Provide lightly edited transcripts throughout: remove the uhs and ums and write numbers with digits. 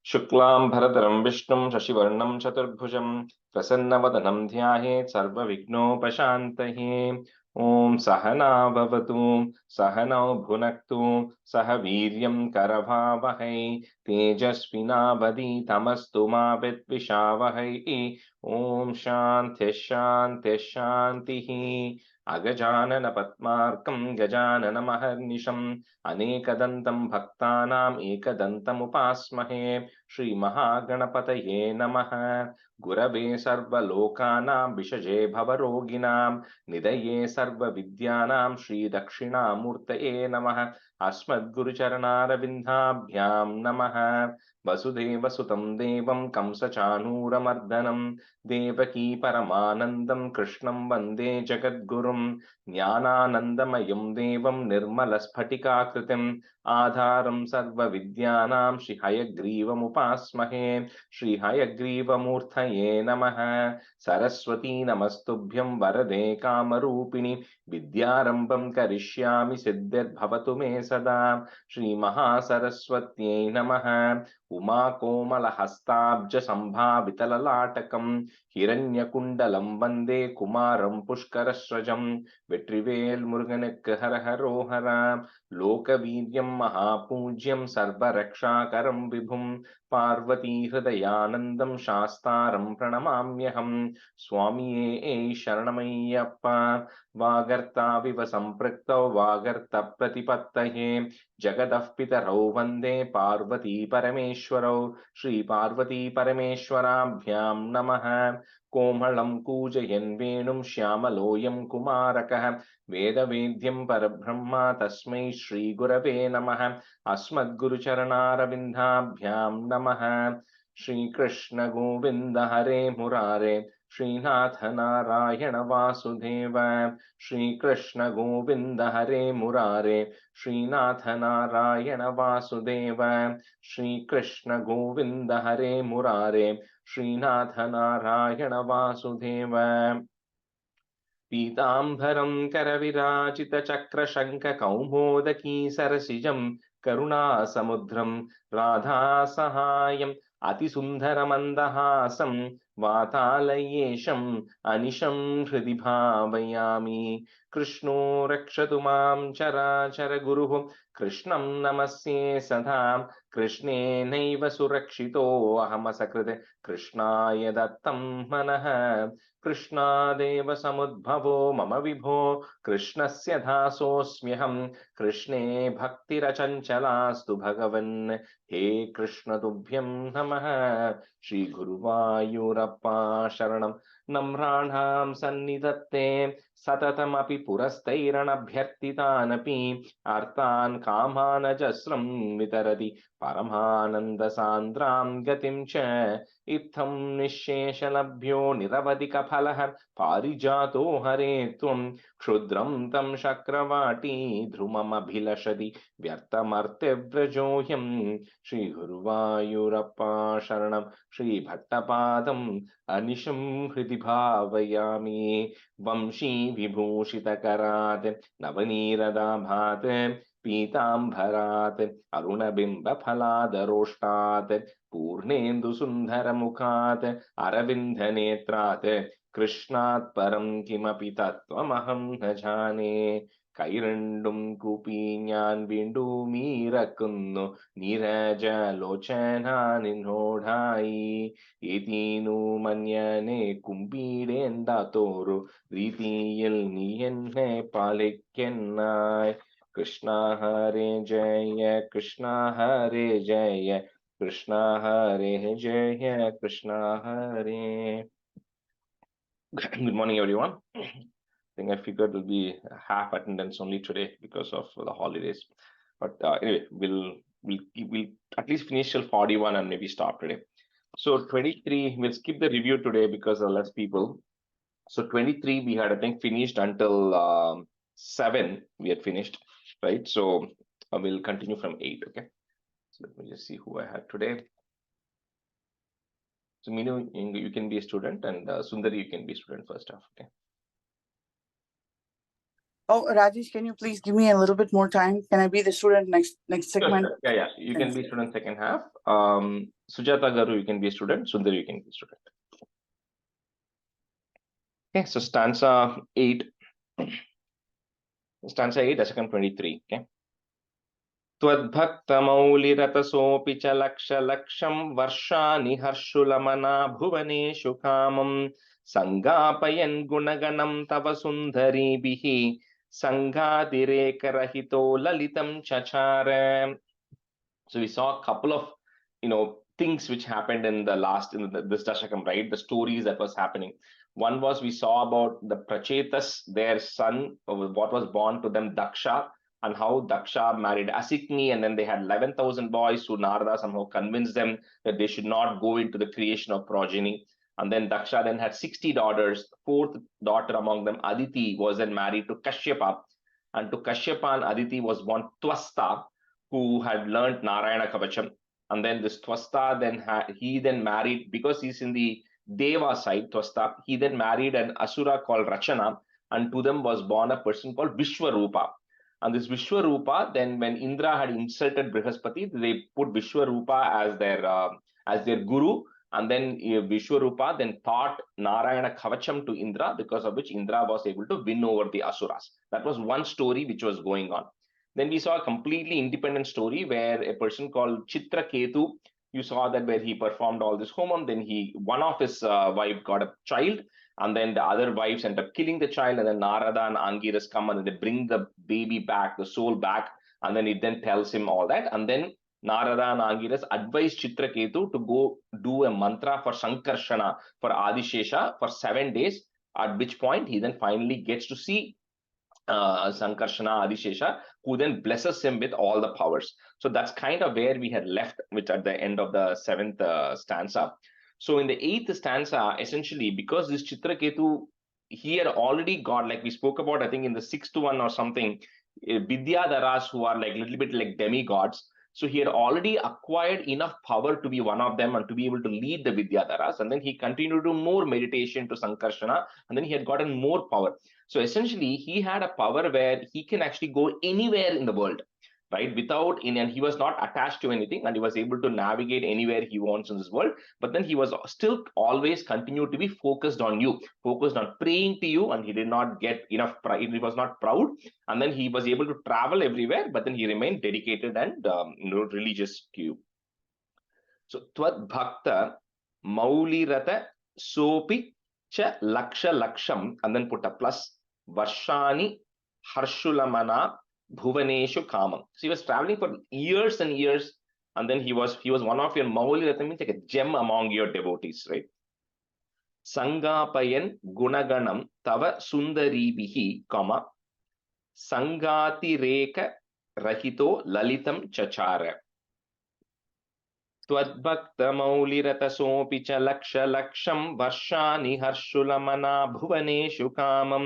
शुक्लां भरधरं विष्णुं शशिवर्णं चतुर्भुजं प्रसन्नवदनं ध्यायेत् सर्वविघ्नोपशान्तये। ॐ सहना भवतु सहनौ भुनक्तु सह वीर्यं करभावहै तेजस्विनावधीतमस्तु मा विद्विषावहै। ॐ शान्तिः शान्तिः शान्तिः। अगजानन पद्मार्कं गजाननमहर्निशम् अनेकदन्तं भक्तानाम् एकदन्तमुपास्महे। श्रीमहागणपतये नमः। गुरवे सर्वलोकानां विषजे भवरोगिणां निधये सर्वविद्यानां श्रीदक्षिणामूर्तये नमः। अस्मद्गुरुचरणारविन्दाभ्यां नमः। वसुदेवसुतं देवं कंसचाणूरमर्दनं देवकी परमानन्दं कृष्णं वन्दे जगद्गुरुं। ज्ञानानन्दमयं देवं निर्मलस्फटिकाकृतिम् आधारं सर्वविद्यानां श्रीहयग्रीवमुपास्महे। श्रीहयग्रीवमूर्तये नमः। सरस्वती नमस्तुभ्यं वरदे कामरूपिणि विद्यारम्भं करिष्यामि सिद्धिर्भवतु मे सदा। श्रीमहासरस्वत्यै नमः। उमाकोमलहस्ताब्जसम्भावितललाटकं हिरण्यकुण्डलं वन्दे कुमारं पुष्करस्रजं। வெற்றிவேல் முருகனுக்கு ஹர ஹரோஹரா. லோகவீர்யம் மகாபூஜ்யம் சர்வரக்ஷாகரம் விபும் பார்வதி ஹிருதயானந்தம் சாஸ்தாரம் பிரணமாம்யகம். சுவாமியே சரணமையப்பா. வாகர்த்தாவிவ சம்பிருக்தௌ வாகர்த்த பிரதிபத்தயே ஜகதः பிதரௌ வந்தே பார்வதி பரமேஸ்வரௌ. ஸ்ரீ பார்வதி பரமேஸ்வராभ्यां நமः. कोमलं कूजयन् वेणुं श्यामलोऽयं कुमारकः वेदवेद्यं परब्रह्म तस्मै श्रीगुरवे नमः। अस्मद्गुरुचरणारविन्दाभ्यां नमः। श्रीकृष्ण गोविन्द हरे मुरारे श्रीनाथ नारायण वासुदेव। श्रीकृष्ण गोविन्द हरे मुरारे श्रीनाथ नारायण वासुदेव। श्रीकृष्ण गोविन्द हरे मुरारे श्रीनाथ नारायण वासुदेव। पीताम्बरं करविराजितचक्रशङ्खकौमोदकी सरसिजं करुणासमुद्रं राधासहायम् अतिसुन्दरमन्दहासं वातालयेशम् अनिशं हृदि भावयामि। कृष्णो रक्षतु मां चराचरगुरुः कृष्णं नमस्ये सदा। कृष्णेनैव सुरक्षितो अहमसकृत् कृष्णाय दत्तं मनः। कृष्णादेव समुद्भवो मम विभो कृष्णस्य दासोऽस्म्यहं। कृष्णे भक्तिरचञ्चलास्तु भगवन् हे कृष्ण तुभ्यं नमः। श्री गुरुवायूरप्पा शरणं नम्राणां सन्निधत्ते सततमपि पुरस्तैरणभ्यर्थितानपि आर्तान् कामानजस्रं वितरति परमानन्दसान्द्रां गतिं च। इत्थं निःशेषलभ्यो निरवधिकफलः पारिजातो हरे त्वं क्षुद्रं तं शक्रवाटी ध्रुममभिलषति व्यर्थमर्त्यव्रजोऽयं। श्रीगुरुवायूरप्पा शरणं श्रीभट्टपादम् अनिशं हृदि भावयामि। वंशी विभूषितकरात् नवनीरदाभात् पीताम्बरात् अरुणबिम्बफलादरोष्टात् पूर्णेन्दुसुन्दरमुखात् अरविन्दनेत्रात् कृष्णात् परं किमपि तत्त्वमहं न जाने। കൈരണ്ടും കൂപ്പി ഞാൻ വീണ്ടും ഇറക്കുന്നു നീരജലോചന നിന്നോടായി. ഏതീനു മന്യനെ കുമ്പിടേണ്ടാത്തോരു രീതിയിൽ നീ എന്നെ പാലിക്കനായി. കൃഷ്ണ ഹരേ ജയ കൃഷ്ണ ഹരേ Jaya Krishna Hare Jaya Krishna Hare. Good morning, everyone. I think I figured it will be half attendance only today because of the holidays. But anyway, we'll at least finish till 41 and maybe stop today. So 23, we'll skip the review today because there are less people. So 23, we had, I think, finished until 7. We had finished, right? So we'll continue from 8. Okay. So let me just see who I had today. So Meenu, you can be a student, and Sundari, you can be a student first half. Okay. Oh, Rajesh, can you please give me a little bit more time? Can I be the student next segment? Sure. Yeah. You can be student second half. Sujata Garu, you can be a student. Sundari, you can be a student. Okay, so stanza 8. Stanza 8, Dasakam 23. Okay. त्वद्भक्तमौलिरतसोऽपि च लक्षं वर्षाणि हर्षुलमना भुवनेषु कामं सङ्गापयन् गुणगणं तव सुन्दरीभिः सङ्गातिरेकरहितो ललितं चचार. So we saw a couple of things which happened in the last this Dashakam, right? The stories that was happening. One was we saw about the Prachetas, their son, what was born to them, Daksha, and how Daksha married Asikni, and then they had 11,000 boys who Narada somehow convinced them that they should not go into the creation of progeny. And then Daksha then had 60 daughters. Fourth daughter among them, Aditi, was then married to Kashyapa. And to Kashyapa and Aditi was born Twasta, who had learned Narayana Kavacham. And then this Twasta, he then married, because he's in the Deva side, Twasta, he then married an Asura called Rachana, and to them was born a person called Vishwarupa. And this Vishwarupa, then when Indra had insulted Brihaspati, they put Vishwarupa as their guru, and then Vishwarupa then taught Narayana Kavacham to Indra, because of which Indra was able to win over the Asuras. That was one story which was going on. Then we saw a completely independent story where a person called Chitraketu, you saw that where he performed all this homam, then one of his wife got a child, and then the other wives end up killing the child, and then Narada and Angiras come and they bring the baby back, the soul back, and then it then tells him all that. And then Narada and Angiras advised Chitraketu to go do a mantra for Sankarshana, for Adishesha for 7 days, at which point he then finally gets to see Sankarshana Adishesha, who then blesses him with all the powers. So that's kind of where we had left, which at the end of the 7th stanza. So in the 8th stanza, essentially, because this Chitraketu, he had already got, like we spoke about, I think in the 6th one or something, Vidyadharas, who are like a little bit like demigods. So he had already acquired enough power to be one of them and to be able to lead the Vidyadharas. And then he continued to do more meditation to Sankarshana, and then he had gotten more power. So essentially, he had a power where he can actually go anywhere in the world, right? And he was not attached to anything, and he was able to navigate anywhere he wants in this world. But then he was still always continued to be focused on you, focused on praying to you, and he did not get enough pride. He was not proud, and then he was able to travel everywhere, but then he remained dedicated and religious to you. So Tvad Bhakta Maulirata Sopi Cha Laksham, and then put a plus, Varshani Harshulamana Bhuvaneshu Kamam. So he was traveling for years and years, and then he was one of your Maulirata, means like a gem among your devotees, right? Sangapayan Gunaganam Tava Sundaribihi, comma Sangati Reka Rahito Lalitam Chachara. त्वद्भक्तमौलिरतसोऽपि च लक्षं वर्षाणि हर्षुलमना भुवनेषु कामं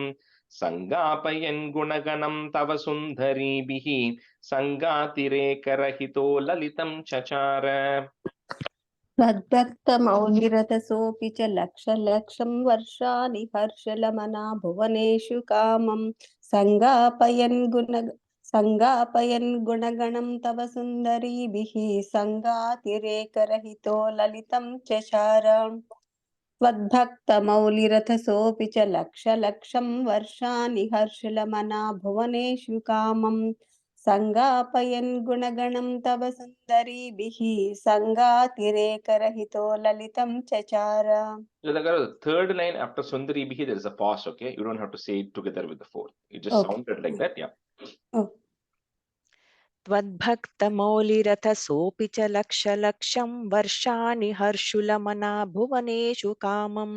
सङ्गापयन् गुणगणं तव सुन्दरीभिः सङ्गातिरेकरहितो ललितं चचार. त्वद्भक्तमौलिरतसोऽपि च लक्षं वर्षाणि हर्षलमना भुवनेषु कामं सङ्गापयन् गुणगणं तव सुन्दरीभिः सङ्गातिरेकरहितो ललितं चचार. त्वद्भक्तमौलिरथसोऽपि च लक्षं वर्षाणि हर्षलमना भुवनेषु कामं सङ्गापयन् गुणगणं तव सुन्दरीभिः सङ्गातिरेकरहितो ललितं चचार. So the third line after Sundaribihi, there is a pause, okay? You don't have to say it together with the fourth. It just sounded like that, yeah. Oh. त्वद्भक्तमौलिरथसोऽपि च लक्षं वर्षाणि हर्षुलमना भुवनेषु कामं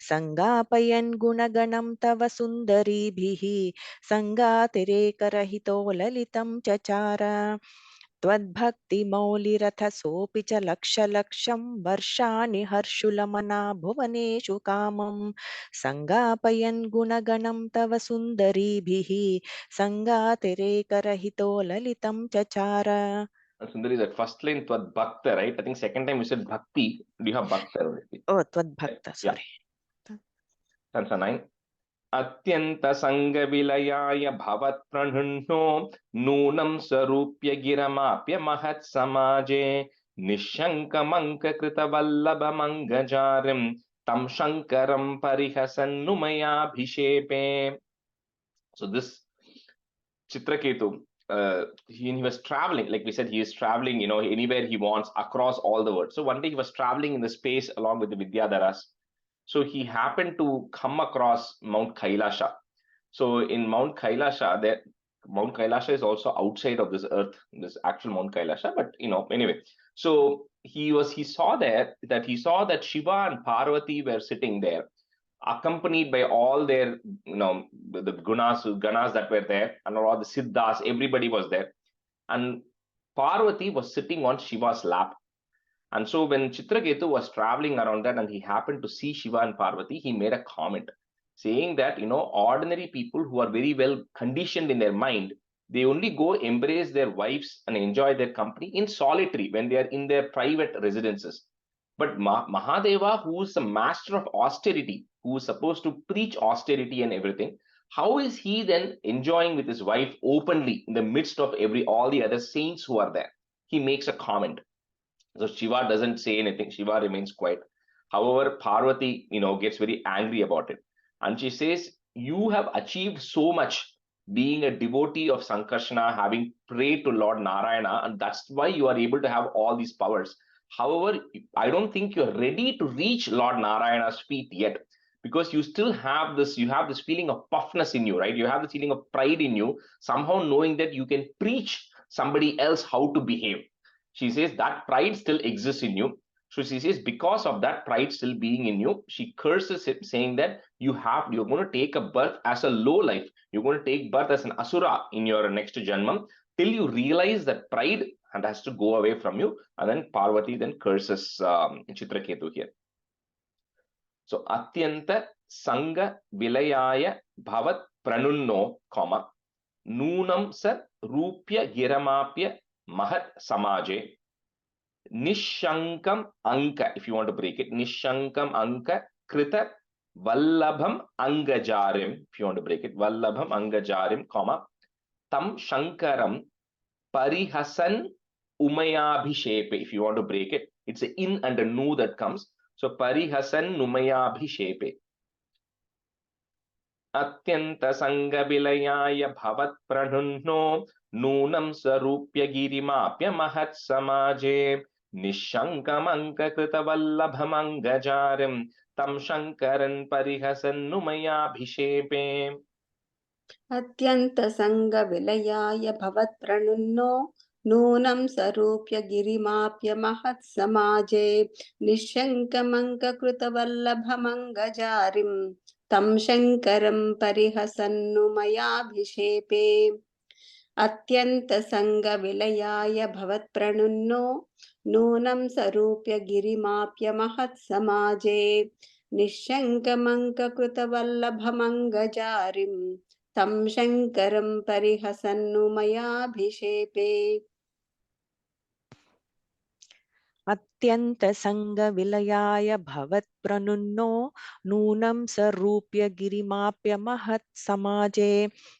सङ्गापयन् गुणगणं तव सुन्दरीभिः सङ्गातिरेकरहितो ललितं चचार. त्वद्भक्तिमौलिरथसोऽपि च लक्षं वर्षाणि हर्षुलमना भुवनेषु कामं सङ्गापयन् गुणगणं तव सुन्दरीभिः सङ्गातिरेकरहितो ललितं चचार. Sundari, that first line, Tvad Bhakta, right? I think second time you said Bhakti. Do you have Bhakta already? Oh, Tvad Bhakta, sorry. Yeah. Stanza 9. अत्यंत संग विलयाय भवत् प्रणुन्नो नूनं स्वरूप्य गिरमाप्य महत् समाजे निशंकमंक कृत वल्लभ मंगजारिं तं शंकरं परिहसन्नुमयाभिषेपे. So this Chitraketu, he was traveling, like we said, he is traveling, anywhere he wants across all the world. So one day he was traveling in the space along with the Vidyadharas. So he happened to come across Mount Kailasha. So in Mount Kailasha, Mount Kailasha is also outside of this earth, this actual Mount Kailasha. But anyway, so he saw that Shiva and Parvati were sitting there, accompanied by all their, the ganas that were there, and all the siddhas, everybody was there. And Parvati was sitting on Shiva's lap. And so when Chitraketu was traveling around that and he happened to see Shiva and Parvati, he made a comment saying that, ordinary people who are very well conditioned in their mind, they only go embrace their wives and enjoy their company in solitary when they are in their private residences. But Mahadeva, who is the master of austerity, who is supposed to preach austerity and everything, how is he then enjoying with his wife openly in the midst of all the other saints who are there? He makes a comment. So Shiva doesn't say anything. Shiva remains quiet. However, Parvati, gets very angry about it. And she says, you have achieved so much being a devotee of Sankarshana, having prayed to Lord Narayana, and that's why you are able to have all these powers. However, I don't think you're ready to reach Lord Narayana's feet yet, because you still have this feeling of puffness in you, right? You have the feeling of pride in you, somehow knowing that you can preach somebody else how to behave. She says that pride still exists in you. So she says, because of that pride still being in you, she curses him, saying that you're going to take a birth as a low life. You're going to take birth as an asura in your next janmam till you realize that pride and has to go away from you. And then Parvati then curses Chitraketu here. So Atyanta Sanga Vilayaya Bhavat Pranunno, Noonam Sar Rupya Giramapya Mahat Samaje Nishankam Anka, if you want to break it, Nishankam Anka Krita Vallabham Angajarim, if you want to break it, Vallabham Angajarim, Tam Shankaram Parihasan Umayabhishepe, if you want to break it, it's an in and a nu that comes. So Parihasan Umayabhishepe. अत्यंत संग विलयाय भवत् प्रणुन्नो नूनं स्वरूप्य गिरिमाप्य महत् समाजे निशंकमंक कृत वल्लभमंगजारिं तं शंकरन् परिहसन्नुमयाभिषेपे. अत्यंत संग विलयाय भवत् प्रणुन्नो नूनं स्वरूप्य गिरिमाप्य महत् समाजे निशंकमंक कृत वल्लभमंगजारिं तं शंकरं परिहसन्नुमयाभिषेपे. अत्यंत संग विलयाय भवत् प्रणुन्नो नूनं स्वरूप्य गिरिमाप्य महत् समाजे निशंकमंक कृत वल्लभमंगजारिं तं शंकरं परिहसन्नुमयाभिषेपे. अत्यंत संग विलयाय भवत् प्रणुन्नो नूनं स्वरूप्य गिरिमाप्य महत् समाजे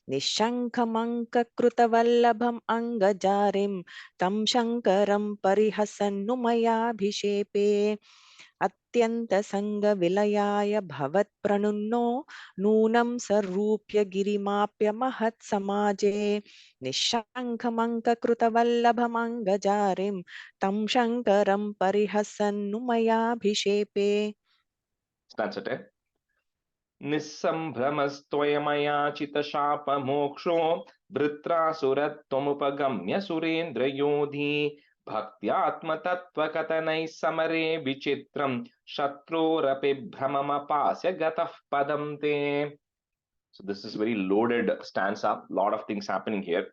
निशंकमंक कृत वल्लभम अंगजारिं तं शंकरं परिहसन्नुमयाभिषेपे. अत्यंत संग विलयाय भवत् प्रणुन्नो नूनं स्वरूप्य गिरिमाप्य महत् समाजे निशंकमंक कृत वल्लभमंगजारिं तं शंकरं परिहसन्नुमयाभिषेपे. Stanza 10. निस्सम्भ्रमस्त्वयमयाचितशापमोक्षो वृत्रासुरत्वमुपगम्य सुरेन्द्रयोधी भक्त्यात्मतत्त्वकथनैः समरे विचित्रं शत्रोरपि भ्रममपास्य गतः पदं ते. So this is very loaded stanza, lot of things happening here.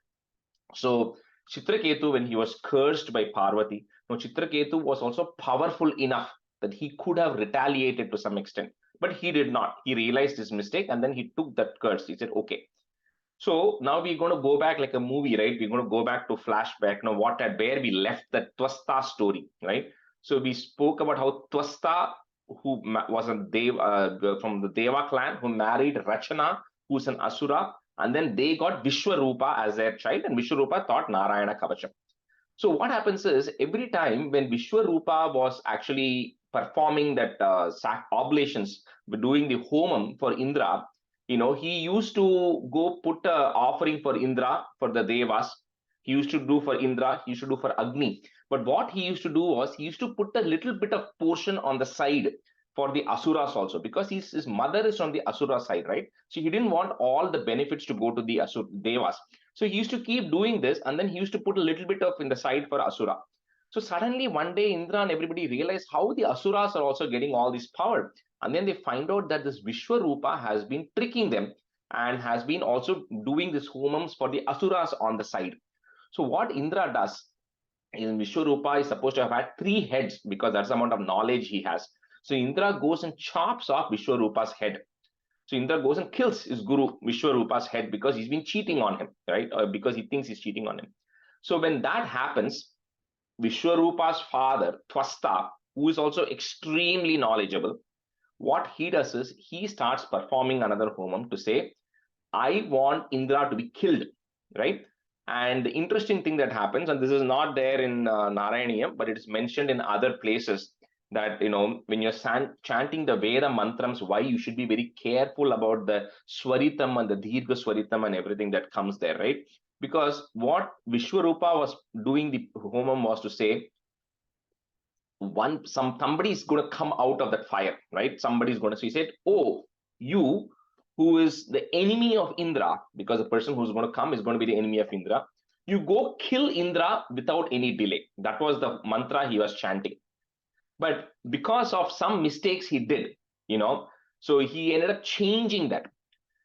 So Chitraketu, when he was cursed by Parvati, now Chitraketu was also powerful enough that he could have retaliated to some extent, but he did not. He realized his mistake and then he took that curse. He said, okay. So now we're going to go back like a movie, right? We're going to go back to flashback. Now where we left the Twasta story, right? So we spoke about how Twasta who was a Dev from the Deva clan, who married Rachana, who's an Asura, and then they got Vishwarupa as their child, and Vishwarupa taught Narayana Kavacham. So what happens is every time when Vishwarupa was actually performing that oblations, doing the homam for Indra, he used to go put a offering for Indra for the Devas. He used to do for Indra, he used to do for Agni. But what he used to do was he used to put a little bit of portion on the side for the Asuras also, because his mother is on the Asura side, right? So he didn't want all the benefits to go to the Devas. So he used to keep doing this, and then he used to put a little bit of in the side for Asura. So suddenly one day Indra and everybody realized how the Asuras are also getting all this power. And then they find out that this Vishwarupa has been tricking them and has been also doing this homams for the Asuras on the side. So what Indra does is Vishwarupa is supposed to have had 3 heads because that's the amount of knowledge he has. So Indra goes and chops off Vishwarupa's head. So Indra goes and kills his guru Vishwarupa's head because he's been cheating on him, right? Or because he thinks he's cheating on him. So when that happens, Vishwarupa's father, Twasta, who is also extremely knowledgeable, what he does is he starts performing another homam to say, I want Indra to be killed, right? And the interesting thing that happens, and this is not there in Narayaneeyam, but it is mentioned in other places, that when you're chanting the Veda mantrams, why you should be very careful about the Swaritam and the Dirgha Swaritam and everything that comes there, right? Because what Vishwarupa was doing the homam was to say, somebody is going to come out of that fire, right? Somebody is going to, so he said, oh, you who is the enemy of Indra, because the person who's going to come is going to be the enemy of Indra, you go kill Indra without any delay. That was the mantra he was chanting. But because of some mistakes he did, so he ended up changing that.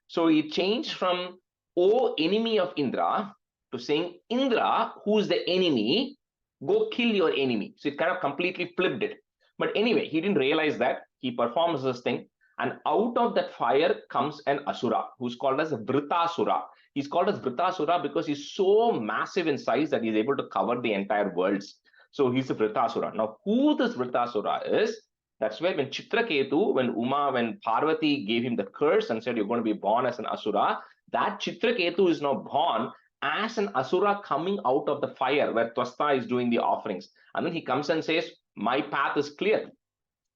So he changed from, oh, enemy of Indra, to saying, Indra, who's the enemy, go kill your enemy. So it kind of completely flipped it. But anyway, he didn't realize that. He performs this thing. And out of that fire comes an Asura, who's called as a Vritasura. He's called as Vritasura because he's so massive in size that he's able to cover the entire worlds. So he's a Vritasura. Now, who this Vritasura is, that's where when Chitraketu, when Parvati gave him the curse and said, you're going to be born as an Asura, that Chitraketu is now born as an Asura coming out of the fire where Twasta is doing the offerings. And then he comes and says, my path is clear.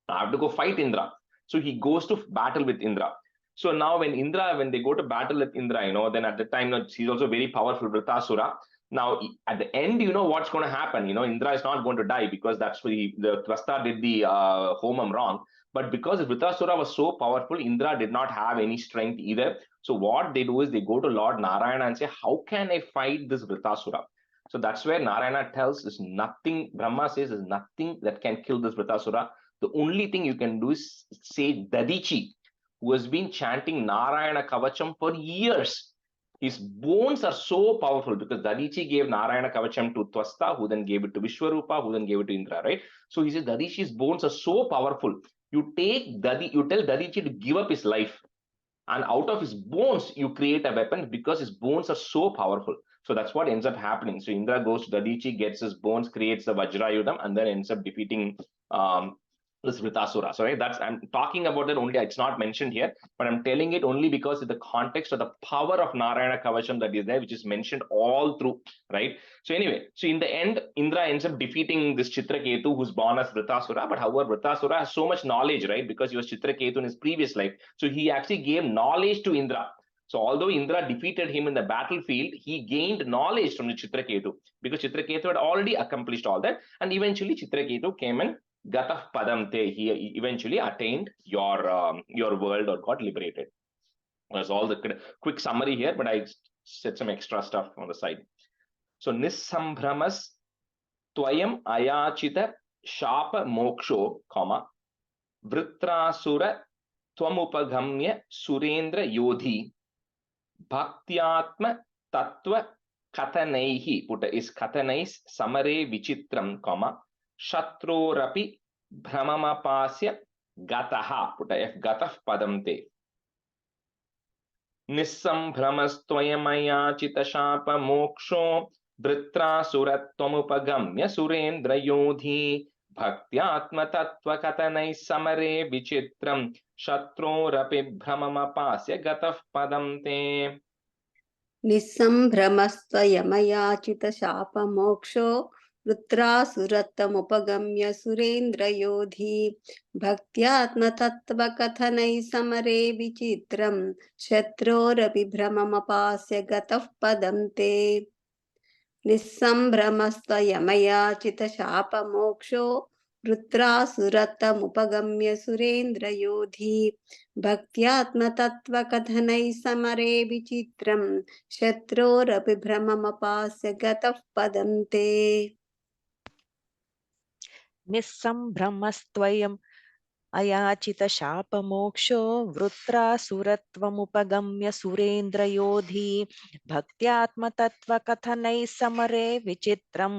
I have to go fight Indra. So he goes to battle with Indra. So now when they go to battle with Indra, then at the time, he's also very powerful, Vritasura. Now, at the end, what's going to happen? Indra is not going to die because that's why the Twasta did the homam wrong. But because Vritasura was so powerful, Indra did not have any strength either. So what they do is they go to Lord Narayana and say, how can I fight this Vritasura? So that's where Narayana tells is nothing, Brahma says is nothing that can kill this Vritasura. The only thing you can do is say Dadichi, who has been chanting Narayana Kavacham for years. His bones are so powerful because Dadichi gave Narayana Kavacham to Twasta, who then gave it to Vishwarupa, who then gave it to Indra, right? So he says Dadichi's bones are so powerful. You tell Dadichi to give up his life, and out of his bones, you create a weapon because his bones are so powerful. So that's what ends up happening. So Indra goes to Dadichi, gets his bones, creates the Vajrayudham, and then ends up defeating this Vritasura. So right, I'm talking about that only, it's not mentioned here, but I'm telling it only because of the context of the power of Narayana Kavacham that is there, which is mentioned all through, right? So anyway, so in the end, Indra ends up defeating this Chitraketu, who's born as Vritasura, but however, Vritasura has so much knowledge, right? Because he was Chitraketu in his previous life. So he actually gave knowledge to Indra. So although Indra defeated him in the battlefield, he gained knowledge from the Chitraketu because Chitraketu had already accomplished all that. And eventually Chitraketu came and Gatah Padam Te, he eventually attained your world or got liberated. That's all the quick summary here, but I said some extra stuff on the side. So Nissambhramas Twayam Ayachita Shapa Moksho, Vritrasura Twamupagamya Surendra Yodhi Bhaktyatma Tattva Kathanaihi, put is Kathanais Samare Vichitram, Shatrorapi Brahmamapasya Gataha, put F Gatah Padam Te. Nissambhramastvayamaya Chitashapa Moksho Vritrasura Twamupagamya Surendra Yodhi भक्त्यात्मतत्त्वकथनैः समरे विचित्रं शत्रोरपि भ्रममपास्य गतः पदं ते निःसम्भ्रमस्त्वयमयाचितशापमोक्षो वृत्रासुरत्वमुपगम्य सुरेन्द्रयोधी भक्त्यात्मतत्त्वकथनैः समरे विचित्रं शत्रोरपि भ्रममपास्य गतः पदं ते निःसम्भ्रमस्त्वयमयाचितशापमोक्षो वृत्रासुरत्वमुपगम्य सुरेन्द्रयोधी भक्त्यात्मतत्त्वकथनैः समरे विचित्रं शत्रोरपि भ्रममपास्य गतः पदं ते निःसम्भ्रमस्त्वयम् अयाचितशापमोक्षो वृत्रासुरत्वमुपगम्य सुरेन्द्रयोधी भक्त्यात्मतत्त्वकथनैः समरे विचित्रं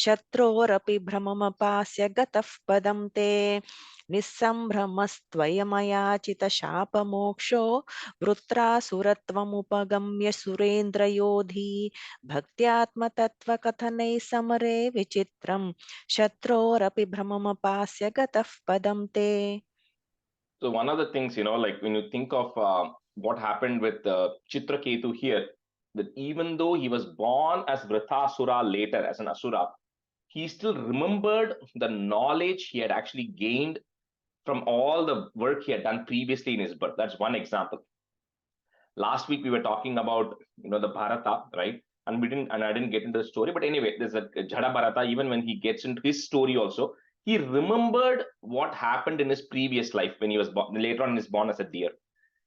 शत्रोरपि भ्रममपास्य गतः पदं ते निःसम्भ्रमस्त्वयमयाचितशापमोक्षो वृत्रासुरत्वमुपगम्य सुरेन्द्रयोधी भक्त्यात्मतत्त्वकथनैः समरे विचित्रं शत्रोरपि भ्रममपास्य गतः पदं ते. So one of the things, like when you think of what happened with Chitraketu here, that even though he was born as Vritasura later, as an Asura, he still remembered the knowledge he had actually gained from all the work he had done previously in his birth. That's one example. Last week we were talking about, the Bharata, right? And I didn't get into the story, but anyway, there's a Jada Bharata. Even when he gets into his story also, he remembered what happened in his previous life when he was born. Later on, he was born as a deer.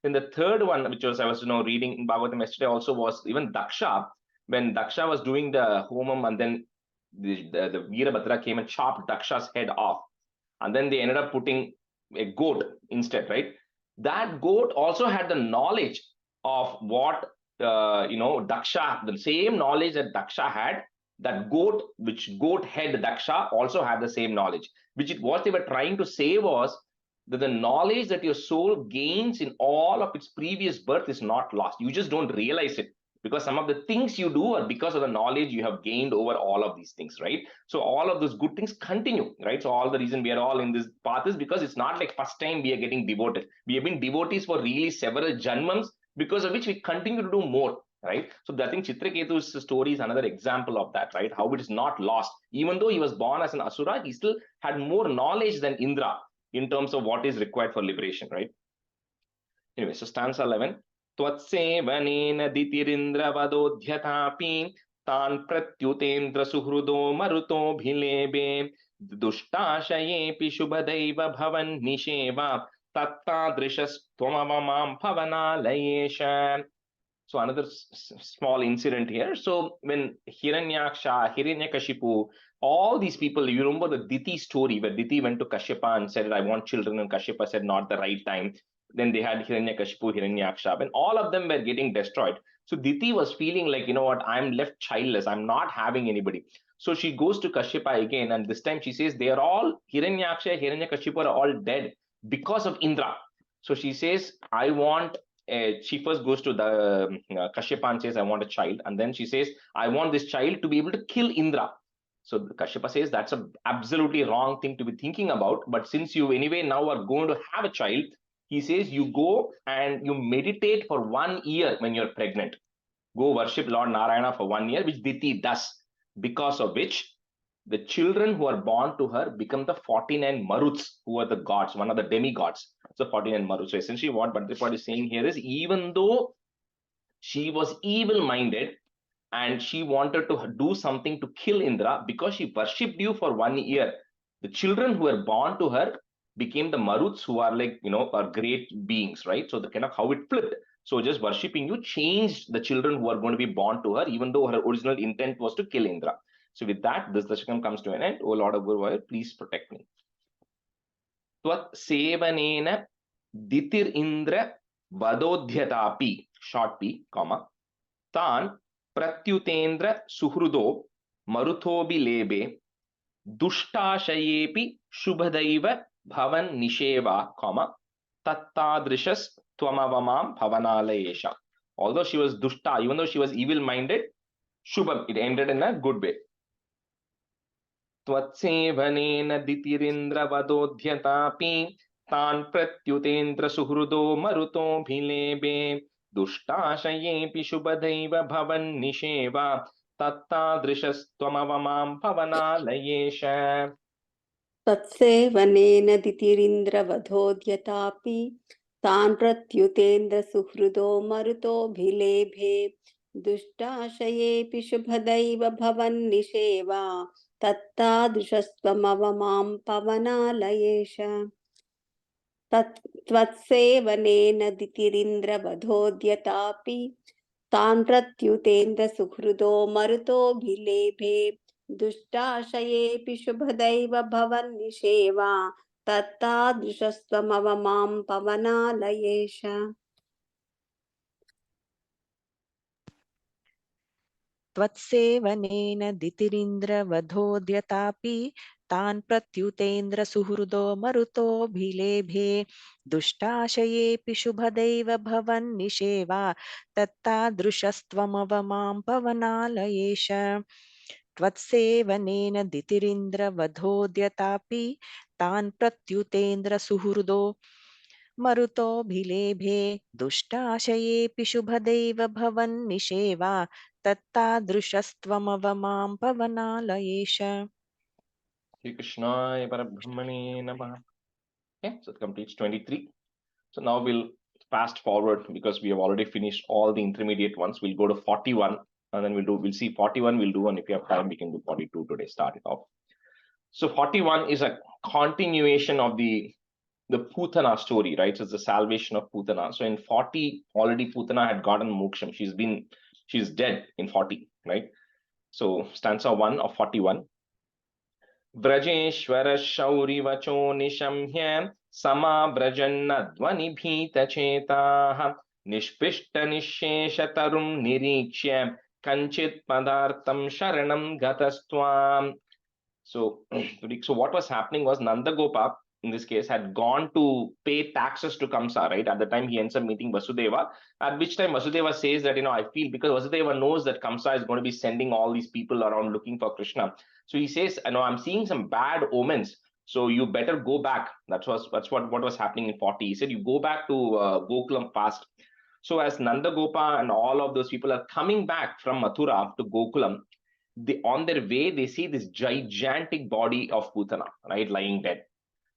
Then the third one, which was I was reading in Bhagavatam yesterday, also was even Daksha. When Daksha was doing the homam, and then the Veerabhadra came and chopped Daksha's head off, and then they ended up putting a goat instead, right? That goat also had the knowledge of what Daksha, the same knowledge that Daksha had. That goat, which goat head Daksha also had the same knowledge. What they were trying to say was that the knowledge that your soul gains in all of its previous birth is not lost. You just don't realize it, because some of the things you do are because of the knowledge you have gained over all of these things, right? So all of those good things continue, right? So all the reason we are all in this path is because it's not like first time we are getting devoted. We have been devotees for really several janmams, because of which we continue to do more, right? So I think Chitraketu's story is another example of that, right? How it is not lost. Even though he was born as an Asura, he still had more knowledge than Indra in terms of what is required for liberation, right? Anyway, so stanza 11. त्वत्सेवनेन दितिरिन्द्रवदोध्यतापि तान् प्रत्युतेन्द्र सुहृदो मरुतोऽभिलेभे दुष्टाशयेऽपि शुभदैव भवन् निषेवा तत्तादृशस्त्वमवमां भवनालयेश. So another small incident here. So when Hiranyaksha, Hiranyakashipu, all these people, you remember the Diti story where Diti went to Kashyapa and said, I want children, and Kashyapa said, not the right time. Then they had Hiranyakashipu, Hiranyaksha, and all of them were getting destroyed. So Diti was feeling like, I'm left childless. I'm not having anybody. So she goes to Kashyapa again, and this time she says, they are all, Hiranyaksha, Hiranyakashipu are all dead because of Indra. So she says, I want she first goes to the Kashyapa and says, I want a child. And then she says, I want this child to be able to kill Indra. So Kashyapa says, that's an absolutely wrong thing to be thinking about. But since you anyway now are going to have a child, he says, you go and you meditate for 1 year when you're pregnant. Go worship Lord Narayana for 1 year, which Diti does. Because of which, the children who are born to her become the 49 Maruts, who are the gods, one of the demigods. So 49 Maruts. So essentially what Bhadrapad is saying here is, even though she was evil-minded and she wanted to do something to kill Indra, because she worshipped you for 1 year, the children who were born to her became the Maruts, who are like, are great beings, right? So the kind of how it flipped. So just worshipping you changed the children who are going to be born to her, even though her original intent was to kill Indra. So with that, this Dasakam comes to an end. O Lord of Guruvayur, please protect me. Tvat sevanena ditir indra vadodhyatapi, short p, comma, tan pratyutendra suhrudo maruthobi lebe dushtashayepi shubhadaiva bhavan nisheva, comma, tattadrishas twamavamam bhavanalayesha. Although she was dushta, even though she was evil-minded, shubham, it ended in a good way. त्वत्सेवनेन दितिरिन्द्रवदोध्यतापि तान् प्रत्युतेन्द्र सुहृदो मरुतोऽभिलेभे दुष्टाशयेऽपि शुभदैव भवन्निषेवा तत्तादृशस्त्वमवमां पवनालयेश तत्सेवनेन दितिरिन्द्रवधोद्यतापि तान् प्रत्युतेन्द्र सुहृदो मरुतोऽभिलेभे दुष्टाशयेऽपि शुभदैव भवन्निषेवा तत्तादृशस्त्वमवमां पवनालयेश त्वत्सेवनेन दितिरिन्द्रवधोद्यतापि तान् प्रत्युतेन्द्र सुहृदो मरुतोऽभिलेभे दुष्टाशयेऽपि शुभदैव भवन्निषेवा तत्तादृशस्त्वमवमां पवनालयेश त्वत्सेवनेन दितिरिन्द्रवधोद्यतापि तान् प्रत्युतेन्द्र सुहृदो मरुतोऽभिलेभे दुष्टाशयेऽपि शुभदैव भवन्निषेवा तत्तादृशस्त्वमवमां पवनालयेश त्वत्सेवनेन दितिरिन्द्रवधोद्यतापि तान् प्रत्युतेन्द्र सुहृदो मरुतोऽभिलेभे दुष्टाशयेऽपि शुभदैव भवन्निषेवा तत्तादृशस्त्वमवमां पवनालयेश Shri Krishnaya Parabrahmane Namaha. Okay, so it completes 23. So now we'll fast forward because we have already finished all the intermediate ones. We'll go to 41 and then we'll see 41 we'll do, and if we have time we can do 42 today, start it off. So 41 is a continuation of the Putana story, right? So it's the salvation of Putana. So in 40 already Putana had gotten moksham. She's dead in 40, right? So stanza 1 of 41. Vrajeshwar शौरिवचो निशम्य समाव्रजन्नध्वनिभीतचेताः निष्पिष्टनिःशेषतरुं निरीक्ष्य कञ्चित् पदार्थं शरणं गतस्त्वाम्. So what was happening was Nandagopa, in this case, had gone to pay taxes to Kamsa, right? At the time he ends up meeting Vasudeva, at which time Vasudeva says that, I feel, because Vasudeva knows that Kamsa is going to be sending all these people around looking for Krishna. So he says, I'm seeing some bad omens. So you better go back. That's what was happening in 40. He said, you go back to Gokulam fast. So as Nandagopa and all of those people are coming back from Mathura to Gokulam, on their way, they see this gigantic body of Putana, right, lying dead.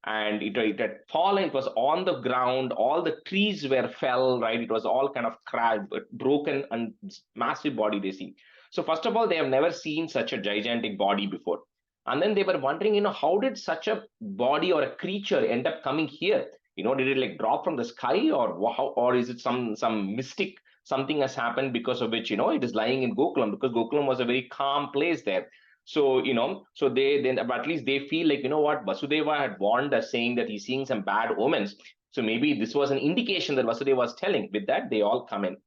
And it had fallen, it was on the ground, all the trees were fell, right? It was all kind of cracked, broken, and massive body they see. So first of all, they have never seen such a gigantic body before. And then they were wondering, how did such a body or a creature end up coming here? Did it like drop from the sky, or is it some mystic something has happened because of which, it is lying in Gokulam, because Gokulam was a very calm place there. So, so they then, at least they feel like, what, Vasudeva had warned us saying that he's seeing some bad omens. So maybe this was an indication that Vasudeva was telling. With that, they all come in.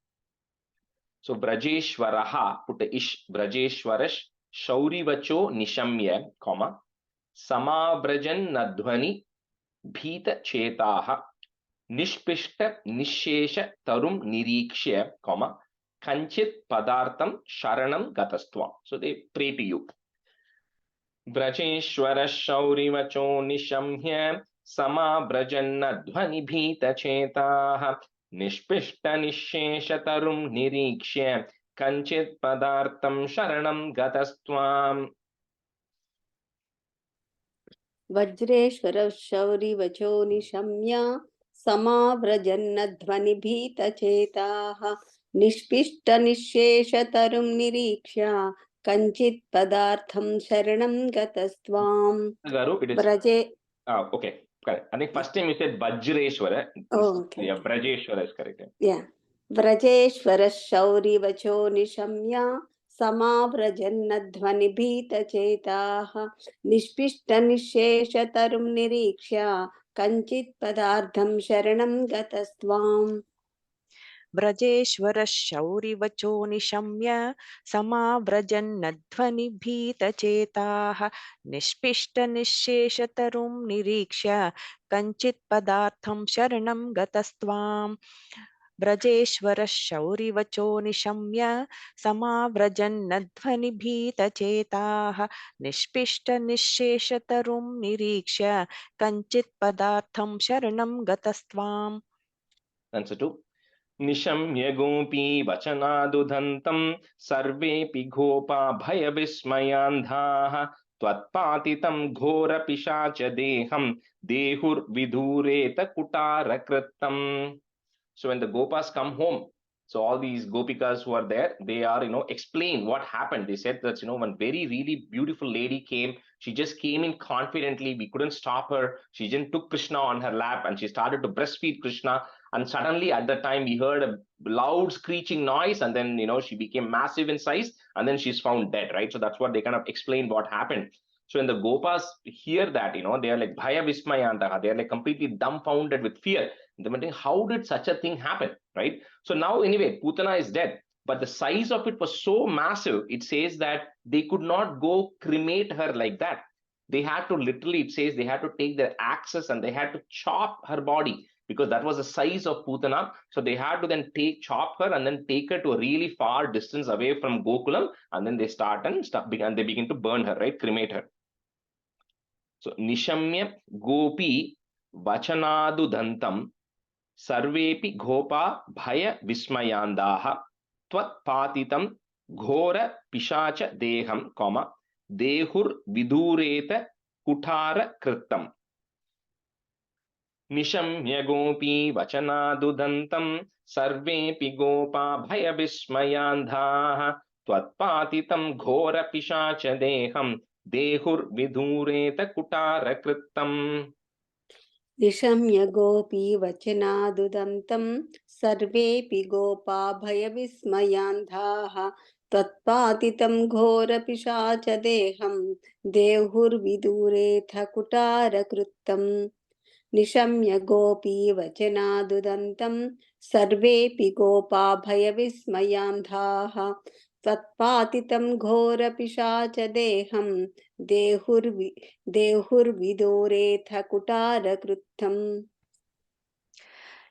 So Brajeshwaraha, put a ish, Brajeshwarash, Shaurivacho Nishamya, comma, Samabrajan Nadhvani, Bhita Chetaha, Nishpishta Nishesha Tarum Nirikshya, comma, Kanchit Padartham Sharanam Gatastva. So they pray to you. Brajeshwara Shaurivacho Nishamya, Samabrajanna Bhita Chetaha, Nishpishta Nisheshatarum Nirikshya, Kanchit Padartham Sharanam Gatastvam. वज्रेश्वर शौरिवचो निशम्य समाव्रजन्नध्वनिभीतचेताः निष्पिष्टनिःशेषतरुं निरीक्ष्य कञ्चित् पदार्थं शरणं गतस्त्वाम्. व्रजे Okay, correct. I think first time you said Vajreshwara. Okay. Yeah, Brajeshwara is correct. Yeah. Vrajeshwar शौरिवचो निशम्य समाव्रजन्नध्वनिभीतचेताः निष्पिष्टनिःशेषतरुं निरीक्ष्य कञ्चित् पदार्थं शरणं गतस्त्वाम्. व्रजेश्वरः शौरिवचो निशम्य समाव्रजन्नध्वनिभीतचेताः निष्पिष्टनिःशेषतरुं निरीक्ष्य कञ्चित् पदार्थं शरणं गतस्त्वाम्. व्रजेश्वरः शौरिवचो निशम्य समाव्रजन्नध्वनिभीतचेताः निष्पिष्टनिःशेषतरुं निरीक्ष्य कञ्चित् पदार्थं शरणं गतस्त्वाम्. Answer 2. निशम्य गोपी वचनादुदन्तं सर्वेऽपि Gopa भयविस्मयान्धाः त्वत्पातितं घोरपिशाचदेहं देहुर्विदूरेत कुटारकृत्तम्. So when the Gopas come home, so all these Gopikas who are there, they are, explain what happened. They said that, one very, really beautiful lady came. She just came in confidently. We couldn't stop her. She just took Krishna on her lap and she started to breastfeed Krishna. And suddenly at that time, we heard a loud screeching noise. And then, she became massive in size and then she's found dead, right? So that's what they kind of explained what happened. So when the Gopas hear that, they are like Bhaya Vismayantaha. They are like completely dumbfounded with fear. They're wondering, how did such a thing happen, right? So now anyway, Putana is dead, but the size of it was so massive, it says that they could not go cremate her like that. They had to literally, it says they had to take their axes and they had to chop her body because that was the size of Putana. So they had to then chop her and then take her to a really far distance away from Gokulam, and then they they begin to burn her, right? Cremate her. So Nishamya Gopi Vachanadudantam सर्वेपि गोपा भय विस्मयान्दाः त्वत्पातितं घोर पिशाच देहं comma देहुर्विदूरेत कुठार कृत्तम्. निशम्य गोपी वचनादुदन्तं सर्वेऽपि गोपा भय विस्मयान्धाः त्वत्पातितं घोर पिशाच देहं देहुर्विदूरेत कुठार कृत्तम्. निशम्य गोपी वचनादुदन्तं सर्वेऽपि गोपा भयविस्मयान्धाः त्वत्पातितं घोरपिशाचदेहं देहुर्विदूरेथ कुटारकृत्तम्. निशम्य गोपी वचनादुदन्तं सर्वेऽपि गोपा भयविस्मयान्धाः त्वत्पातितं घोरपिशाचदेहं देहुर्विदूरेथ कुटारकृत्तम्.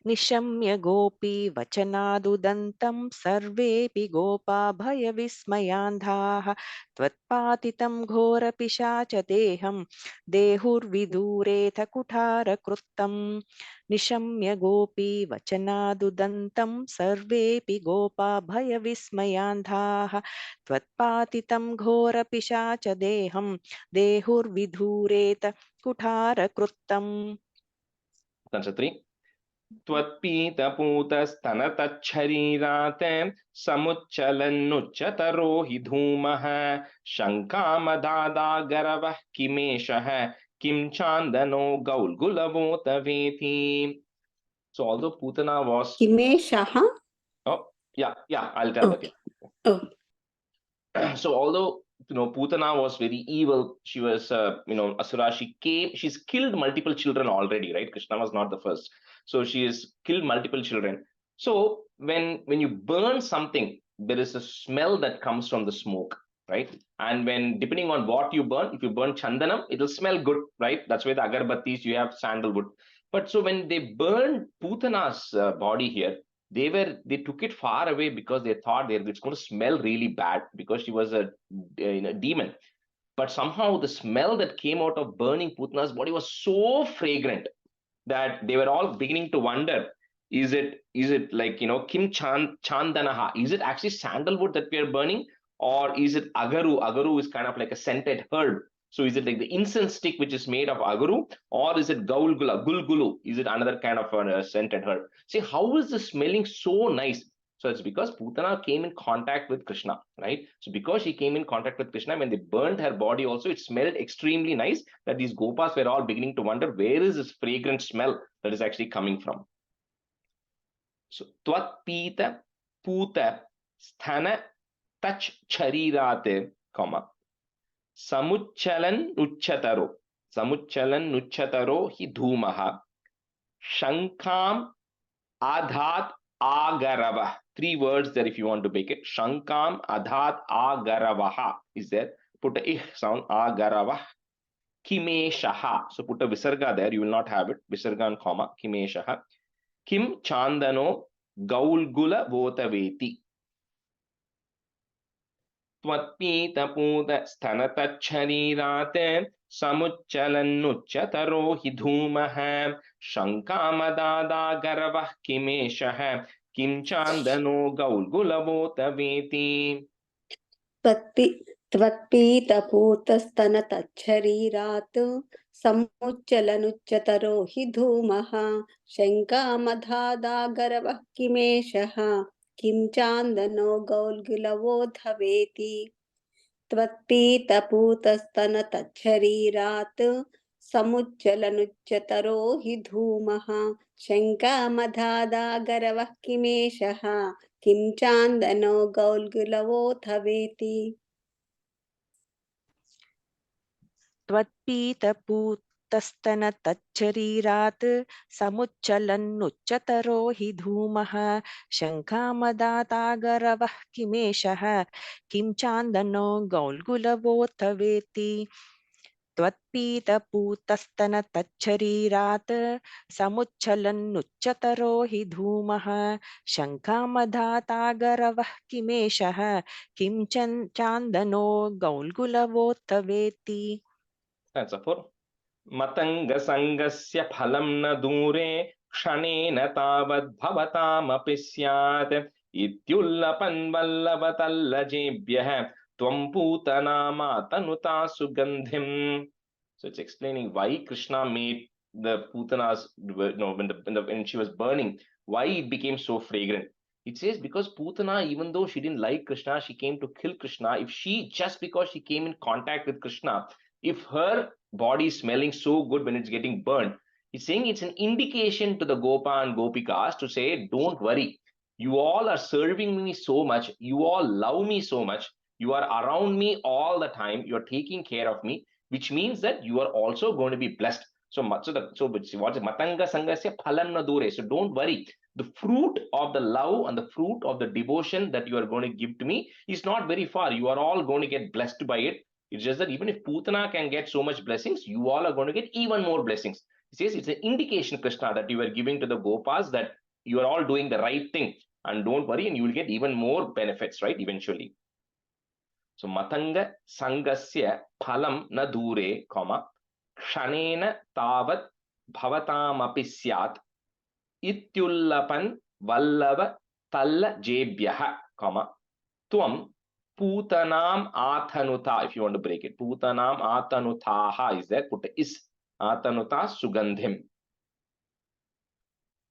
निशम्य गोपी वचनादुदन्तं सर्वेऽपि गोपा भयविस्मयान्धाः त्वत्पातितं घोरपिशाचदेहं देहुर्विदूरेथ कुठारकृत्तम्. निशम्य गोपी वचनादुदन्तं सर्वेऽपि गोपा भयविस्मयान्धाः त्वत्पातितं घोरपिशाचदेहं देहुर्विदूरेथ कुठारकृत्तम्. Answer 3. त्वत्पीतपूतस्तनतच्छरीरात् समुच्चलन्नुच्चतरो हि धूमः शङ्कामदादागरवः किमेषः किं चान्दनो गौल्गुलवोत वेति. So although Putana was... किमेषः? Oh, yeah, I'll tell that. Oh. So although Putana was very evil, she was Asura. She's killed multiple children already, right? Krishna was not the first, so she has killed multiple children. So when you burn something, there is a smell that comes from the smoke, right? And when, depending on what you burn, if you burn chandanam, it'll smell good, right? That's why the agarbattis, you have sandalwood. But so when they burned Putana's body here, they took it far away because they thought it's going to smell really bad because she was a demon. But somehow the smell that came out of burning Putana's body was so fragrant that they were all beginning to wonder, is it like, Kim Chandanaha? Is it actually sandalwood that we are burning? Or is it agaru? Agaru is kind of like a scented herb. So is it like the incense stick which is made of agaru? Or is it gulgulu? Is it another kind of a scented herb? See, how is this smelling so nice? So it's because Putana came in contact with Krishna, right? So because she came in contact with Krishna, when they burnt her body also, it smelled extremely nice, that these Gopas were all beginning to wonder, where is this fragrant smell that is actually coming from? So, Tvat Pita Puta Sthana Tach Charirate, Samuchalan Nuchataro hi Dhumaha Shankam Adhat Agarava. 3 words there if you want to make it. Shankam Adhat Agaravaha is there. Put a sound. Agaravah. Kimeshaha. So put a visarga there. You will not have it. Visarga and comma. Kimeshaha. Kim Chandano Gaulgula Votaveti. त्वत्पीतपूतस्तनतच्छरीरात् समुच्चलन्नुच्चतरो हि धूमः शङ्कामदादागर्वः किमेषः किं चान्दनो गौल्गुलवोत वेति. त्वत्पीतपूतस्तनतच्छरीरात् समुच्चलनुच्चतरो हि धूमः शङ्कामधादागरवः किमेषः किं चान्दनो गौल्गिलवोधवेति. त्वत्पीतपूतस्तनतच्छरीरात् समुच्चलनुच्चतरो हि धूमः शङ्कामधादागरवः किमेषः किं चान्दनो गौल्गिलवोधवेति. त्वत्पीतपूतस्तनतच्छरीरात् समुच्चलन्नुच्चतरो हि धूमः शङ्खामदातागरवः किमेषः किं चान्दनो गौल्गुलवोऽथ वेति. त्वत्पीतपूतस्तनतच्छरीरात् समुच्चलन्नुच्चतरो हि धूमः शङ्खामधातागरवः किमेषः किं चान्दनो गौल्गुलवोऽथ वेति. That's a 4. Matanga sangasya phalam na dure kshanena tavad bhavataamapi syat ityullapan vallavatallajebhyah tvam putanama tanuta sugandhim. So it's explaining why Krishna made the putanas, when she was burning, why it became so fragrant. It says because Putana, even though she didn't like Krishna, she came to kill Krishna. If she, just because she came in contact with Krishna, if her body is smelling so good when it's getting burned, it's saying it's an indication to the Gopa and Gopikas to say, don't worry. You all are serving me so much. You all love me so much. You are around me all the time. You're taking care of me, which means that you are also going to be blessed. So what's Matanga Sangasya Phalam Nadure. So don't worry. The fruit of the love and the fruit of the devotion that you are going to give to me is not very far. You are all going to get blessed by it. It's just that even if Putana can get so much blessings, you all are going to get even more blessings. It says it's an indication, Krishna, that you are giving to the Gopas that you are all doing the right thing. And don't worry, and you will get even more benefits, right, eventually. So Matanga Sangasya Phalam na dure, comma, Kshanena Tavat Bhavatamapi Syat Ityullapan Vallava Talla Jebhyaha, comma, Tvam Putanam Athanuta, if you want to break it. Putanam Athanutaha is there, put is Athanuta Sugandhim.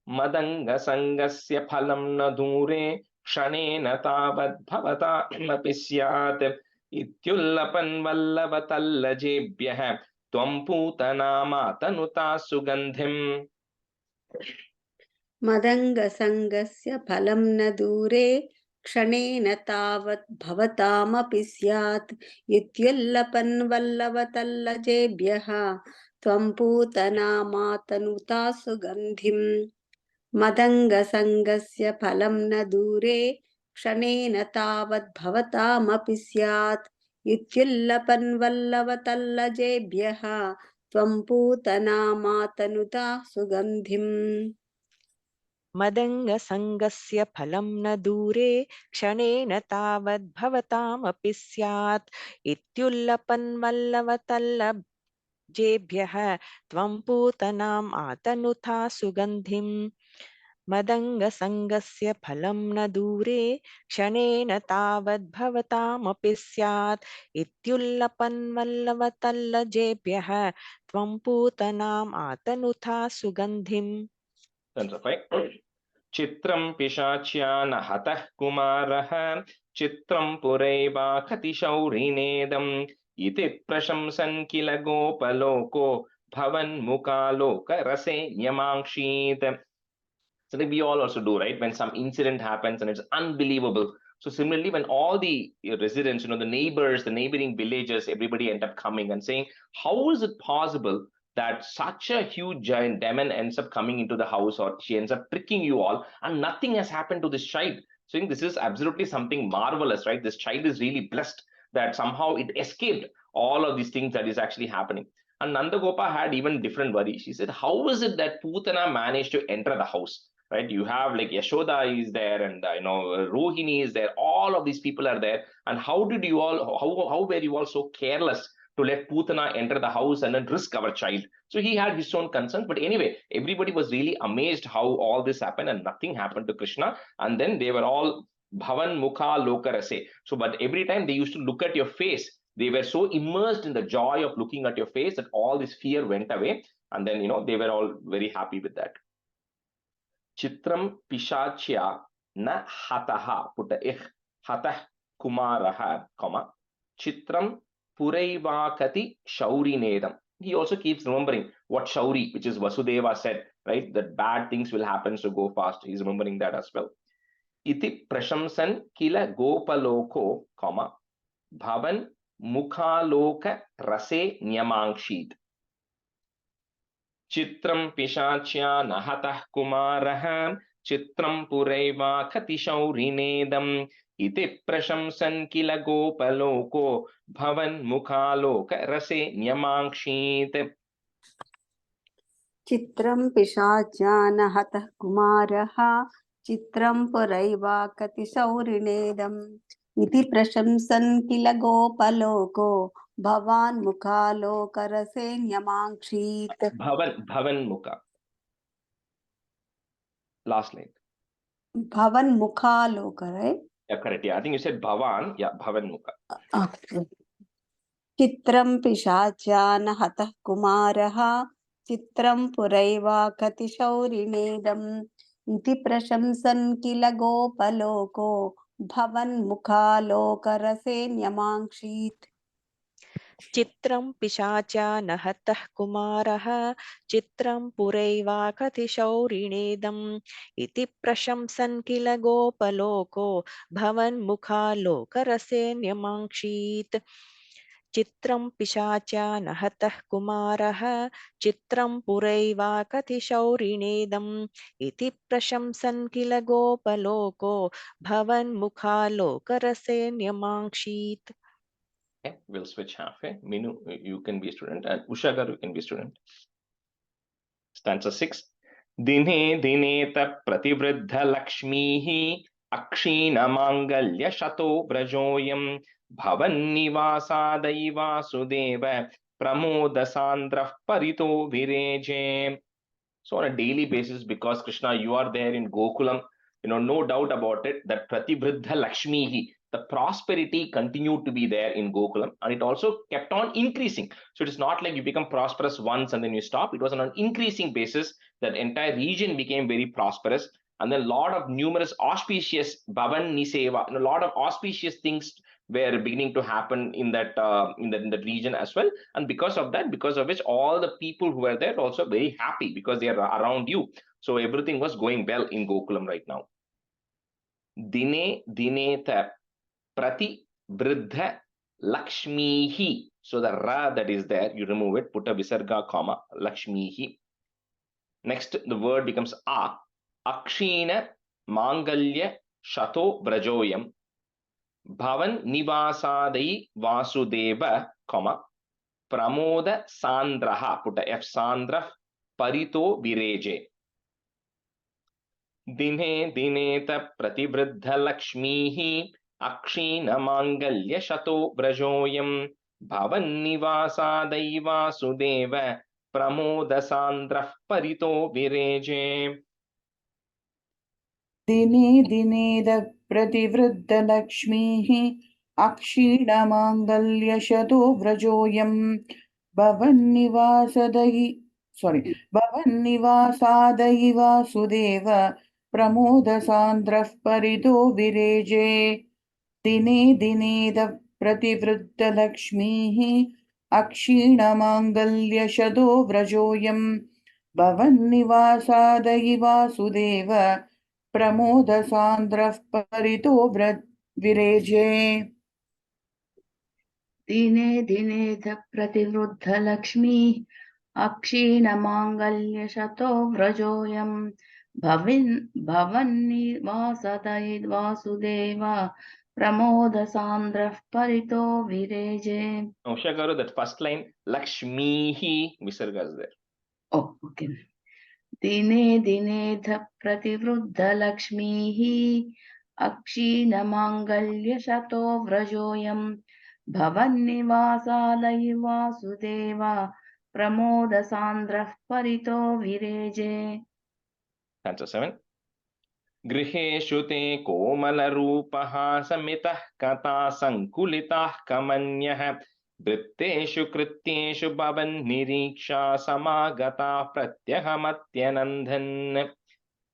Madanga Sangasya Phalam na dure Kshanena Tavad Bhavata Mapisyat Ityullapan Vallavatalla Jebhyaha Tvam Putanam Athanuta Sugandhim. मदङ्गसङ्गस्य फलं न दूरे क्षणेन तावत् भवतामपि स्यात् इत्युल्लपन् वल्लवतल्लजेभ्यः त्वं पूतनामातनुता सुगन्धिम्. मदङ्गसङ्गस्य फलं न दूरे क्षणेन तावत् भवतामपि स्यात् इत्युल्लपन् वल्लवतल्लजेभ्यः त्वं पूतनामातनुता सुगन्धिम्. मदङ्गसङ्गस्य फलं न दूरे क्षणेन तावद्भवतामपि स्यात् इत्युल्लपन्वल्लवतल्लजेभ्यः त्वं पूतनाम् आतनुथा सुगन्धिम्. मदङ्गसङ्गस्य फलं न दूरे क्षणेन तावद्भवतामपि स्यात् इत्युल्लपन्वल्लवतल्लजेभ्यः त्वं पूतनाम् आतनुथा सुगन्धिम्. Chitram Pishachya Hatah Kumaraha Chitram Puraiva Katishauri Iti Prashamsan Kila Gopaloko Bhavan Mukaloka Rase Nyamangshit. So that we all also do, right? When some incident happens and it's unbelievable. So similarly, when all the residents, the neighbors, the neighboring villages, everybody end up coming and saying, how is it possible that such a huge giant demon ends up coming into the house, or she ends up tricking you all, and nothing has happened to this child? So I think this is absolutely something marvelous, right? This child is really blessed that somehow it escaped all of these things that is actually happening. And Nandagopa had even different worry. She said, how is it that Putana managed to enter the house? right? You have like Yashoda is there, and Rohini is there. All of these people are there. And how did you all? How were you all so careless to let Putana enter the house and then risk our child? So he had his own concerns. But anyway, everybody was really amazed how all this happened, and nothing happened to Krishna. And then they were all Bhavan Mukha Lokarase. So, but every time they used to look at your face, they were so immersed in the joy of looking at your face that all this fear went away. And then, they were all very happy with that. Chitram Pishachya na hataha, put a ich, hatah kumaraha, comma, Chitram Puraivakati Shaurinedam. He also keeps remembering what Shauri, which is Vasudeva, said, right? That bad things will happen, so go fast. He's remembering that as well. Iti prashamsan kila gopaloko, comma, bhavan mukhaloka rase nyamangshit. Chitram pishachya nahatah kumarah chitram puraiva khati shaurinedam iti prashamsan kila gopaloko bhavan mukhaloka rase nyamangshit. चित्रं पिशाचानहतः कुमारः चित्रं पुरैवाकतिशौरिणेदम् इति प्रशंसन् किल गोपलोको भवान् मुखालोकरसे न्यमाङ्क्षीत्. Bhavan mukha. Last line. Bhavan mukhaloka, right? Yeah, correct. Yeah, I think you said Bhavan. Yeah, Bhavan mukha. चित्रं पिशाचानहतः कुमारः चित्रं पुरैवाकतिशौरिणेदम् इति प्रशंसन् किल गोपलोको भवन्मुखालोकरसे न्यमाङ्क्षीत्. चित्रं पिशाचा नहतः कुमारः चित्रं पुरैवाकतिशौरिणेदम् इति प्रशंसन् किल गोपलोको भवन्मुखालोकरसे न्यमाङ्क्षीत्. चित्रं पिशाचा नहतः कुमारः चित्रं पुरैवाकतिशौरिणेदम् इति प्रशंसन् किल गोपलोको भवन्मुखालोकरसे न्यमाङ्क्षीत्. Okay, we'll switch halfway. Minu, you can be a student, and Ushagar, you can be a student. Stanza 6. Dine dineta prativriddha lakshmihi akshina mangalya shato brajoyam bhavan nivasa daiva sudeva pramoda sandrah parito vireje. So on a daily basis, because Krishna, you are there in Gokulam, no doubt about it, that prativriddha lakshmihi, the prosperity continued to be there in Gokulam, and it also kept on increasing. So it is not like you become prosperous once and then you stop. It was on an increasing basis. That entire region became very prosperous, and then a lot of numerous auspicious Bhavan Niseva, a lot of auspicious things were beginning to happen in that region as well. And because of which all the people who were there were also very happy because they are around you. So everything was going well in Gokulam right now. Dine dineta prati vriddha lakshmihi. So the ra that is there, you remove it, put a visarga comma, lakshmihi. Next, the word becomes a. Akshina mangalya shato brajoyam bhavan nivasadai vasudeva comma pramoda sandraha, put a f sandrah parito vireje. Dine dineta prativriddha lakshmihi akshina mangalya shato brajoyam bhavan nivasadai vasudeva pramoda sandrah parito vireje. दिने दिनेद प्रतिवृद्धलक्ष्मीः अक्षीणमाङ्गल्यशतो व्रजोऽयं भवन्निवासादयि वासुदेव प्रमोदसान्द्रः परितो विरेजे. दिने दिनेद प्रतिवृद्धलक्ष्मीः अक्षीणमाङ्गल्यशतो व्रजोऽयं भवन्निवासादयि वासुदेव प्रमोदसान्द्रः परितो विरेजे. दिने दिनेद प्रतिवृद्धलक्ष्मीः अक्षीणमाङ्गल्यशतो व्रजोऽयं भवन्निवासदयि Vasudev प्रमोदसान्द्रः परितो विरेजे. Ushagaru, that first line, Lakshmihi, visarga is there. Oh, okay. दिने दिनेऽथ प्रतिवृद्धलक्ष्मीः अक्षीणमाङ्गल्यशतो व्रजोऽयं भवन्निवासालयि Vasudev प्रमोदसान्द्रः परितो विरेजे. Stanza 7. गृहेषु ते कोमलरूपः समितः कथा सङ्कुलिताः कमन्यः वृत्तेषु कृत्येषु भवन्निरीक्षा समागताः प्रत्यहमत्यनन्दन्.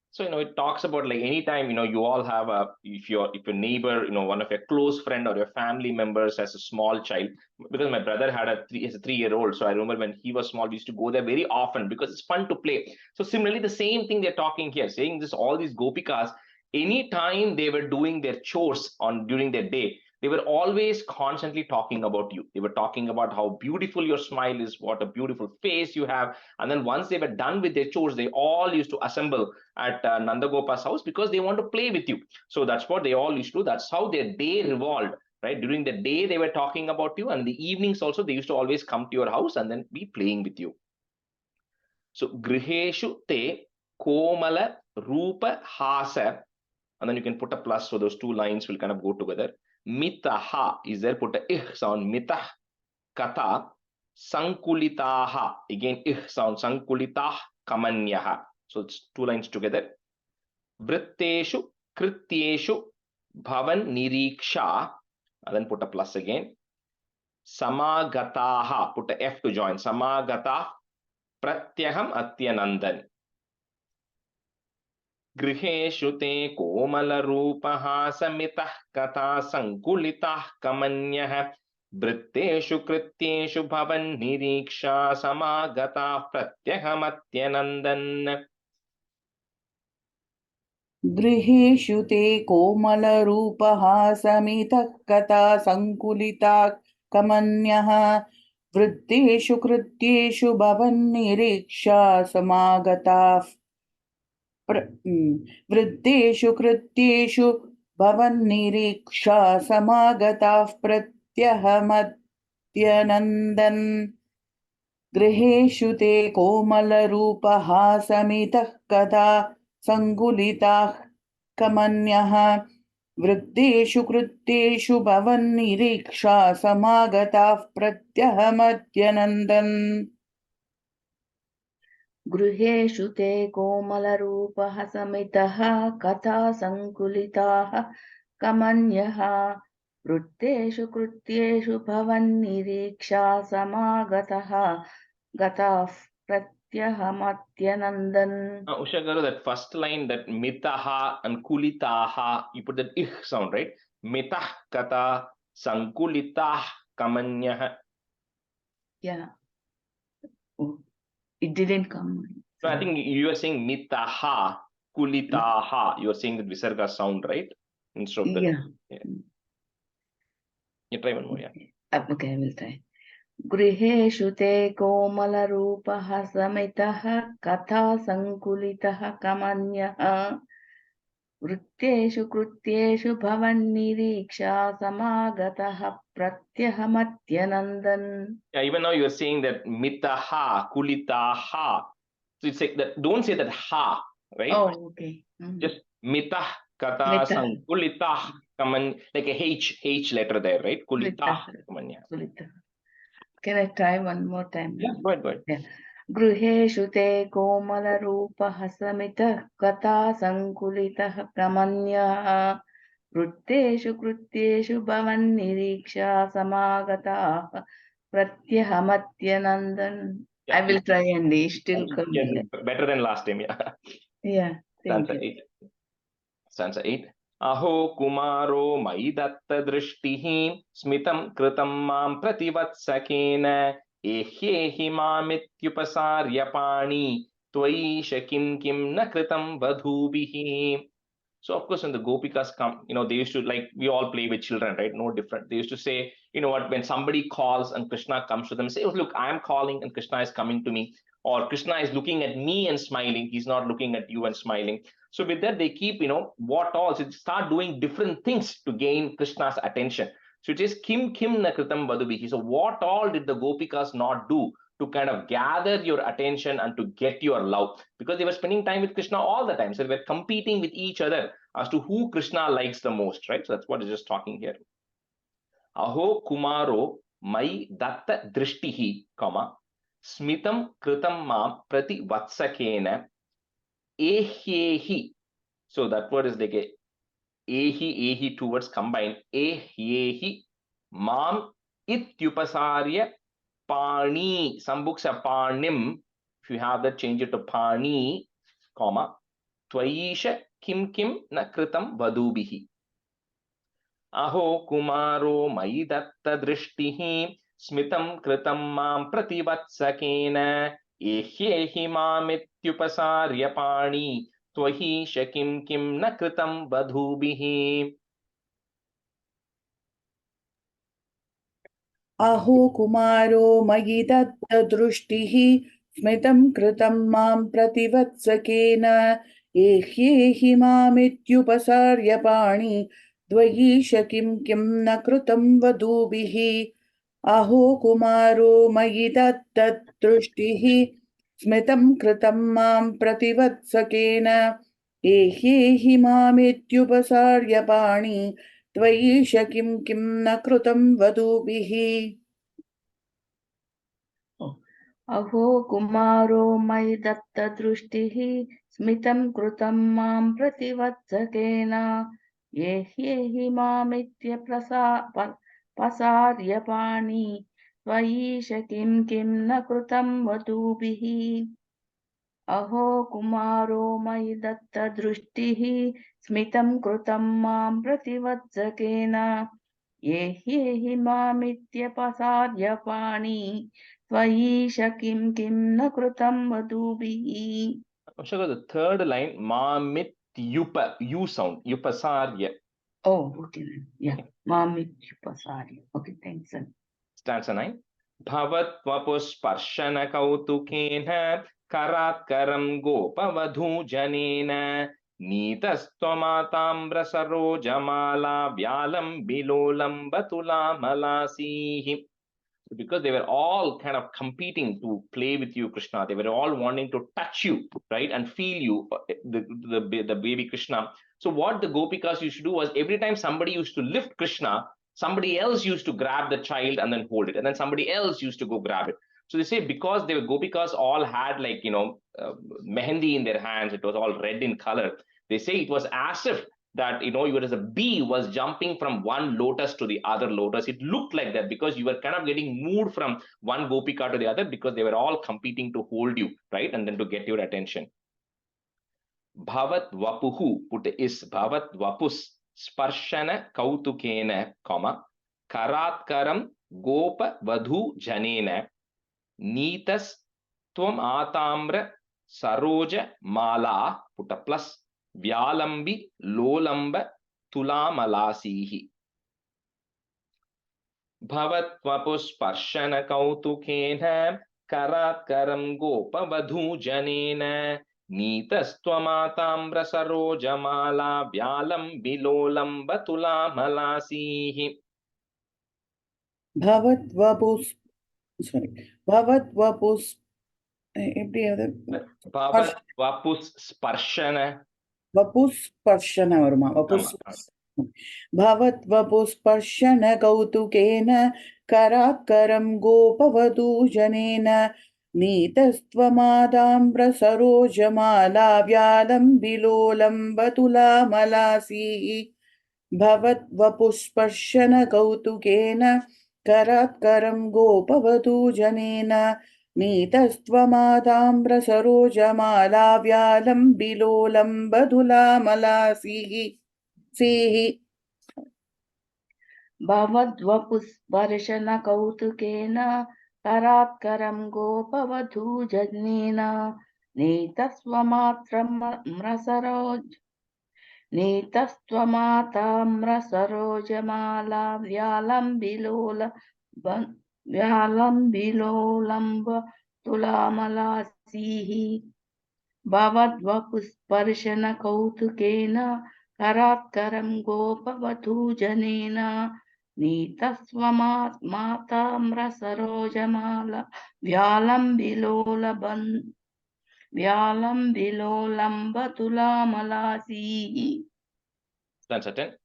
So, it talks about like anytime, you all have if your neighbor, one of your close friend or your family members has a small child, because my brother had a 3-year-old. So I remember when he was small, we used to go there very often because it's fun to play. So similarly, the same thing they're talking here, saying this, all these gopikas, anytime they were doing their chores during their day, they were always constantly talking about you. They were talking about how beautiful your smile is, what a beautiful face you have. And then once they were done with their chores, they all used to assemble at Nandagopa's house because they want to play with you. So that's what they all used to do. That's how their day revolved, right? During the day, they were talking about you, and the evenings also, they used to always come to your house and then be playing with you. So, griheshu te komala rupa hasa, and then you can put a plus, so those two lines will kind of go together. Mitaha is there, put a ih sound, mitah, kata, sankulitaha, again ih sound, sankulitah, kamanyaha. So it's two lines together. Vritteshu, krityeshu, bhavan niriksha, and then put a plus again. Samagataha, put a F to join. Samagata, pratyaham atyanandan. Griheshu te komala rupaha samitah kata sankulitah kamanyah. Vritteshu krityeshu bhavan niriksha samagata pratyaham atyanandan. गृहेषु ते कोमलरूपः समितः कथा सङ्कुलिताः कमन्यः वृत्तेषु कृत्येषु भवन्निरीक्षा समागताः वृत्तेषु कृत्येषु भवन्निरीक्षा समागताः प्रत्यहमत्यनन्दन् गृहेषु ते कोमलरूपः समितः कथा सङ्कुलिताः कमन्यः वृत्तेषु कृत्येषु भवन्निरीक्षा समागताः प्रत्यहमत्यनन्दन्. गृहेषु ते कोमलरूपः समितः कथा सङ्कुलिताः कमन्यः वृत्तेषु कृत्येषु भवन्निरीक्षा समागताः प्रत्यहमत्यनन्दन्. Usha Garu, that first line, that mitaha and kulitaha, you put that ih sound, right? Mitah kata sankulitah kamanyah. Yeah. Oh, it didn't come. So I think you are saying mitaha, kulitaha. You are saying that visarga sound, right? Instead of that. Yeah. You try one more, yeah. Okay, I will try. गृहेषु ते कोमलरूपः समितः कथा सङ्कुलितः कमन्यः वृत्तेषु कृत्येषु भवन्निरीक्षा समागतः प्रत्यहमत्यनन्दन्. Yeah, even now you are saying that mitaha, kulitaha. So it's like that, don't say that ha, right? Oh, okay. Just mitah kata sankulitah kaman, like a H letter there, right? Kulitah kamanya. Can I try one more time? Yeah, go ahead. Yeah. गृहेषु ते कोमलरूपः समितः कथा सङ्कुलितः कमन्यः वृत्तेषु कृत्येषु भवन्निरीक्षा समागताः प्रत्यहमत्यनन्दन्. I will try and still come. Yes, better than last time, yeah. Yeah. Stanza 8. Stanza 8. Aho kumaro mai datta drishtihi smitam kritam mam prativatsakena ehyehi mamityupasarya pani tvaisha kim na kritam vadhubihi. So of course, when the gopikas come, they used to, like we all play with children, right? No different. They used to say, when somebody calls and Krishna comes to them, say, oh, look, I am calling and Krishna is coming to me. Or Krishna is looking at me and smiling. He's not looking at you and smiling. So with that, they keep, what all. So start doing different things to gain Krishna's attention. So it is kim na kritam vadhubihi. So what all did the gopikas not do to kind of gather your attention and to get your love, because they were spending time with Krishna all the time. So they were competing with each other as to who Krishna likes the most, right? So that's what is just talking here. Aho kumaro mai datta drishtihi, comma, smitam kritam mam prati vatsakena ehyehi. So that word is like a ehi, two words combined. Ehyehi mam ityupasarya pani. Some books are panim. If you have that, change it to pani, comma, tvaisha kim na kritam vadubihi. Aho kumaro mai datta drishtihi smitam kritam mam prativatsakena ehyehi mamityupasarya pani tvahisha kim na kritam vadhubihi. Aho kumaro magi datta drishtihi smitam kritam mam prativatsakena ehyehi mamityupasarya pani dvayisha kim na kritam vadubihi. Aho kumaro magi datta drishtihi smitam kritam mam prativatsakena ehyehi mamityupasarya pani Tvaisha kim na krutam vadubihi. Aho kumaro mai datta drishtihi smitam krutam mam prativatsakena yehi mamitya pasarya pani tvaisha kim na krutam vadubihi. Aho kumaro mai datta drishtihi smitam krutam mam prativatsakena yehi mamitya pasarya pani tvaisha kim na krutam vadubihi. Ashaka, the third line, mamit yupa, you sound, yupasarya. Oh, okay. Yeah, mamityupasarya. Okay, thanks. Stanza 9. Bhavat vapusparshana kautukena karatkaram gopavadhu janena neetastwamatamra sarojamala vyalam bilolam batula malasihi. Because they were all kind of competing to play with you, Krishna. They were all wanting to touch you, right, and feel you, the baby Krishna. So what the Gopikas used to do was, every time somebody used to lift Krishna, somebody else used to grab the child and then hold it, and then somebody else used to go grab it. So they say, because they were Gopikas all had, like, mehendi in their hands, it was all red in color. They say it was as if that, you were as a bee was jumping from one lotus to the other lotus. It looked like that because you were kind of getting moved from one Gopika to the other, because they were all competing to hold you, right, and then to get your attention. Bhavat vapuhu, put is bhavat vapus sparshana kautukena, comma, karatkaram gopa vadhu janena neetas tvam atamra saroja mala, put a plus, Vyalambi lolamba tulamalasihi. Bhavat vapusparshana kautukena karatkaram gopavadhu janena neetastwamatamra sarojamala vyalambi lolamba tulamalasihi. Bhavat vapus, Bhavat vapus, Bhavat vapus sparshana. Vapus parshana varma. Bhavat vapus parshana kautukena karatkaram gopavadu janena neetastvamadambra sarojamala vyalam bilolam batula malasi. Bhavat vapus parshana kautukena karatkaram gopavadu janena neetastvamadambra sarojamala vyalam bilolam badula malasihi. Sihi. Bhavadvapusparshana kautukena karatkaram gopavadhu janena neetastwamatamra sarojamala vyalam bilolamba tulamalasihi. Bhavadvapusparshana kautukena karatkaram gopavadhu janena neetastwamatamra sarojamala व्यालम्बिलोलम्बतुलामलासीः Stanza 10.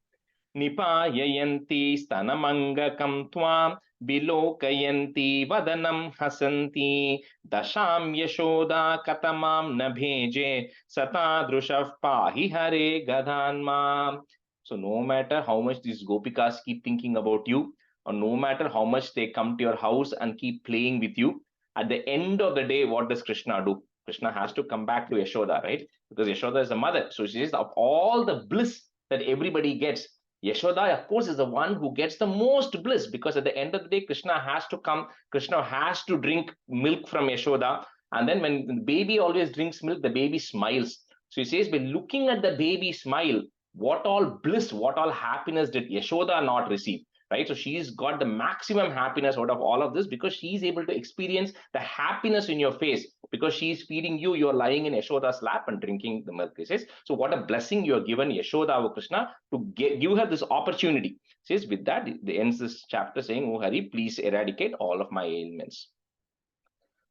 Nipayayanti stanamangakam tvam bilokayanti vadanam hasanti dasham yashoda katamam nabheje satadrushav pahi hare gadanma. So no matter how much these gopikas keep thinking about you, or no matter how much they come to your house and keep playing with you, at the end of the day, what does Krishna do? Krishna has to come back to Yashoda, right? Because Yashoda is a mother. So she says, of all the bliss that everybody gets, Yashoda, of course, is the one who gets the most bliss, because at the end of the day, Krishna has to come, Krishna has to drink milk from Yashoda. And then when the baby always drinks milk, the baby smiles. So he says, by looking at the baby smile, what all bliss, what all happiness did Yashoda not receive? Right? So she's got the maximum happiness out of all of this, because she's able to experience the happiness in your face, because she's feeding you, you're lying in Yashoda's lap and drinking the milk. He says, so what a blessing you're given Yashoda or Krishna to give her this opportunity. He says, with that, it ends this chapter saying, oh Hari, please eradicate all of my ailments.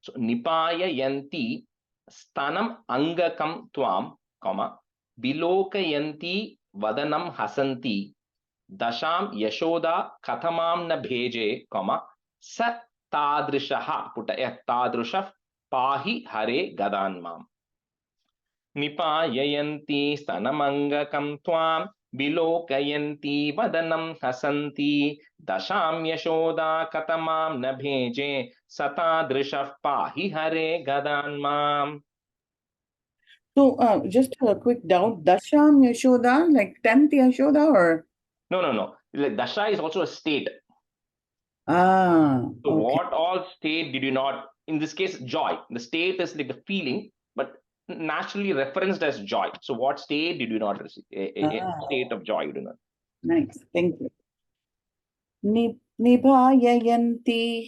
So Nipaya yanti stanam angakam tvam, comma, bilokayanti vadanam hasanti dasham yashoda kathamam na bheje, comma, sa tadrishaha, put a tadrishah pahi hare gadanmam. Nipayayanti stanamangakam tvam bilokayanti vadanam hasanti dasham yashoda katamam na bheje satadrishah pahi hare gadanmam. So, just a quick doubt. Dasham Yashoda, like 10th Yashoda, or? No. Like Dasha is also a state. Ah, So okay. what all state did you not, in this case, joy. The state is like the feeling, but naturally referenced as joy. So what state did you not receive? A state of joy you do not. Nice. Thank you. Nipayayanti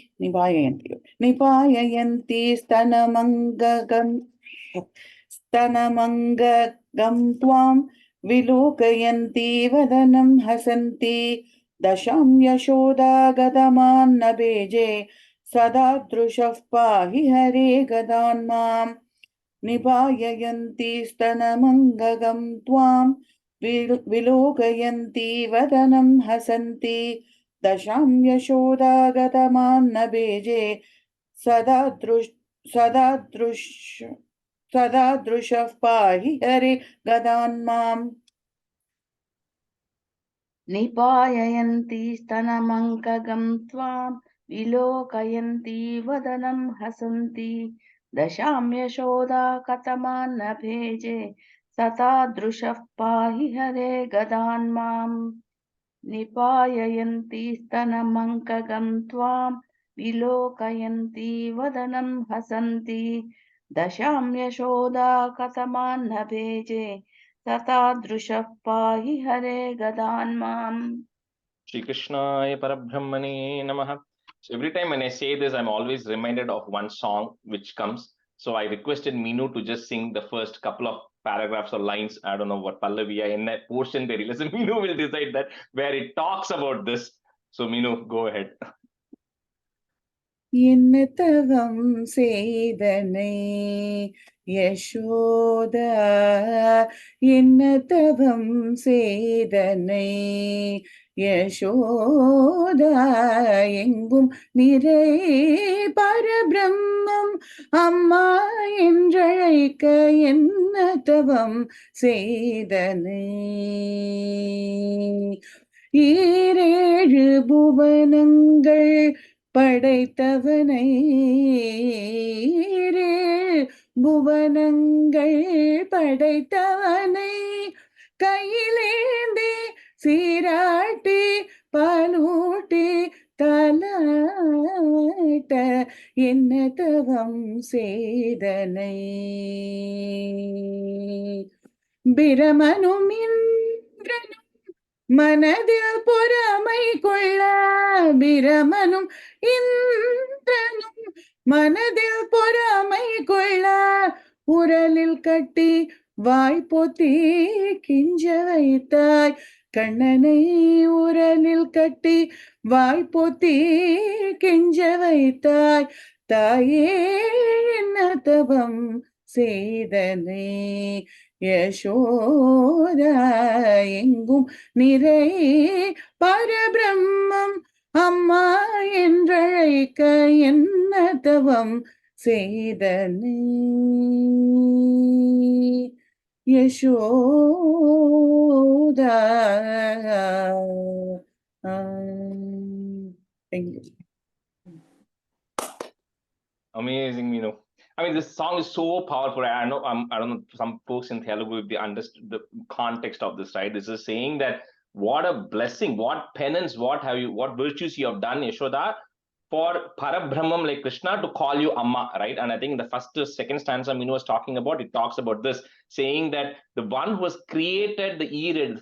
stanamangagam tvam vilokayanti vadanam hasanti dasham yashoda gadaman nabeje sadadrushah pahi hare gadanmam. Nipayayanti stanamangagam tvam vilokayanti vadanam hasanti dasham yashoda gataman nabeje sadadrushah pahi hare gadanmam. निपाययन्ति स्तनमङ्कगं त्वां विलोकयन्ति वदनं हसन्ति दशां यशोदा कथमान्न भेजे सतादृशः पाहि हरे गदान्माम् निपाययन्ति स्तनमङ्कगं त्वां विलोकयन्ति वदनं हसन्ति दशां यशोदा कथमान्न भेजे Tatadrushah pahi hare gadanmam. Shri Krishnaya Parabrahmane Namaha. So every time when I say this, I'm always reminded of one song which comes. So I requested Meenu to just sing the first couple of paragraphs or lines. I don't know what Pallavi in that portion there. Listen, Meenu will decide that where it talks about this. So Meenu, go ahead. Innatavam Sedane Yashoda Innatavam Sedane Yashoda Engum Nirai Parabrahmam Amma Endraika Innatavam Sedane ஈரேழு புவனங்கள் படைத்தவனை புவனங்கள் படைத்தவனை கையிலேந்தி சீராட்டி பாலூட்டி தலாட்ட என்ன தவம் செய்தனை பிரமனும் இந்திரனும் மனதில் பொறாமை கொள்ள பிரமனும் இந்திரனும் மனதில் பொறாமை கொள்ள உரலில் கட்டி வாய்ப்பொத்தி கிஞ்ச வைத்தாய் கண்ணனை உரலில் கட்டி வாய்ப்பொத்தி கிஞ்ச வைத்தாய் தாயே என்ன தவம் செய்தனே யசோதா எங்கும் நிறை பரபிரம்மம் அம்மா என்றழைக்க என்ன தவம் செய்தனே Yashoda. Thank you. Amazing, I mean, this song is so powerful. I know, I don't know, some folks in Telugu, if they understood the context of this, right? This is saying that what a blessing, what penance, what virtues you have done, Yashoda, for Parabrahmam like Krishna to call you Amma, right? And I think the second stanza Minu was talking about, it talks about this, saying that the one who has created the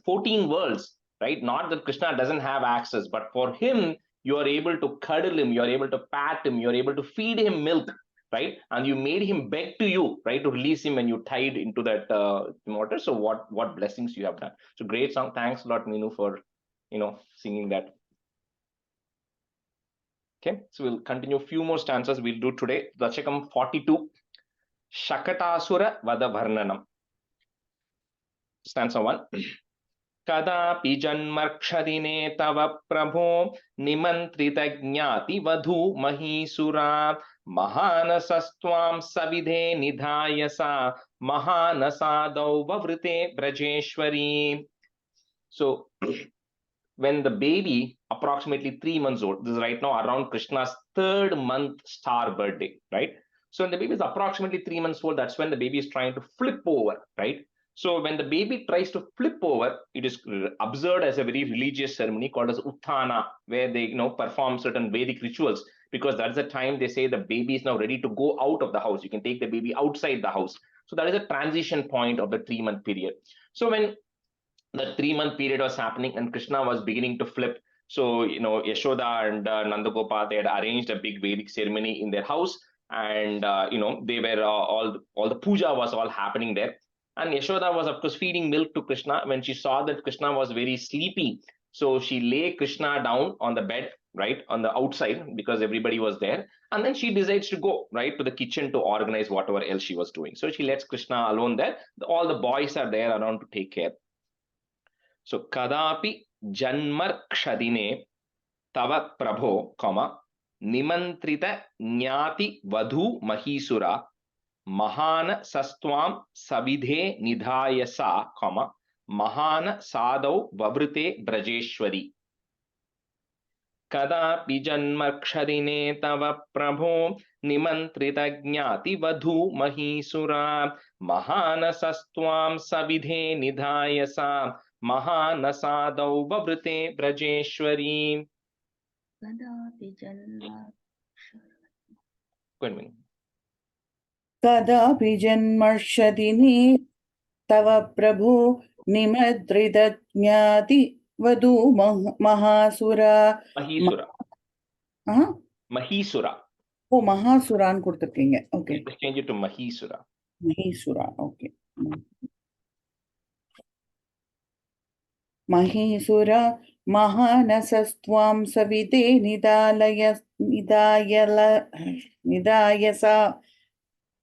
14 worlds, right? Not that Krishna doesn't have access, but for him, you are able to cuddle him, you are able to pat him, you are able to feed him milk, right? And you made him beg to you, right, to release him when you tied into that water. So what blessings you have done. So great song. Thanks a lot, Minu, for singing that. Okay, so we'll continue a few more stanzas we'll do today. Dasakam 42, Shakatasura Vada Varnanam. Stanza 1. कदापि जन्मर्क्षदिने तव प्रभो निमन्त्रितज्ञाति वधू महीसुरा महानसस्त्वां सविधे निधाय सा महानसादौ ववृते Brajeshwari. So when the baby, approximately 3 months old, this is right now around Krishna's 3rd month star birthday, right? So when the baby is approximately 3 months old, that's when the baby is trying to flip over, right? So when the baby tries to flip over, it is observed as a very religious ceremony called as Utthana, where they perform certain Vedic rituals, because that's the time they say the baby is now ready to go out of the house. You can take the baby outside the house. So that is a transition point of the 3-month period. So when the 3-month period was happening and Krishna was beginning to flip, so Yashoda and Nandagopal, they had arranged a big Vedic ceremony in their house, and they were all the puja was all happening there. And Yashoda was, of course, feeding milk to Krishna. When she saw that Krishna was very sleepy, so she lay Krishna down on the bed, right, on the outside, because everybody was there. And then she decides to go, right, to the kitchen to organize whatever else she was doing. So she lets Krishna alone there. All the boys are there around to take care. So, Kadapi Janmarkshadine Tava Prabho, Nimantrita Jnati Vadhu Mahisura Mahana Sastwam Savidhe Nidhayasa, Mahana Sadau Vavrite Brajeshwari. Kadapi Janmarkshadine Tava Prabho Nimantrita Jnati Vadhu Mahisura Mahana Sastwam Savidhe Nidhayasa Mahana Sadau Vavrite Brajeshwari. कदापि जन्म कदापि जन्मर्षदिने तव प्रभो निमद्रितज्ञाति वधू महासुरा. Mahisura. ஓ மகாசுரான்னு கொடுத்துருக்கீங்க. Okay, change it to Mahisura. Mahisura. Okay, Mahisura महानसस्त्वां सविते निदायसा.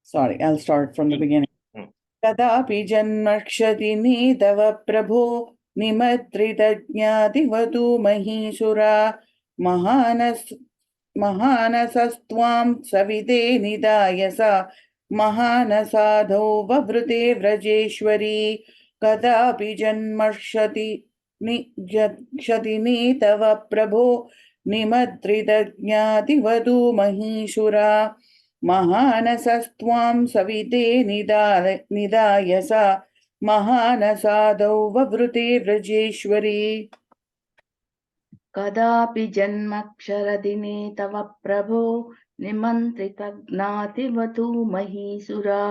Sorry, I'll start from the beginning. कदापि जन्मर्क्षदिने तव प्रभो निमद्रितज्ञातिवधू महीसुरा महानसस्त्वां सविते निदायसा महानसाधौ ववृते व्रजेश्वरी. कदापि जन्मर्क्षदिने तव प्रभो निमद्रितज्ञातिवधू महीसुरा महानसस्त्वां सविते निदायसा महानसादौ ववृते व्रजेश्वरी. कदापि जन्मक्षरदिने तव प्रभो निमन्त्रितज्ञातिवधू महीसुरा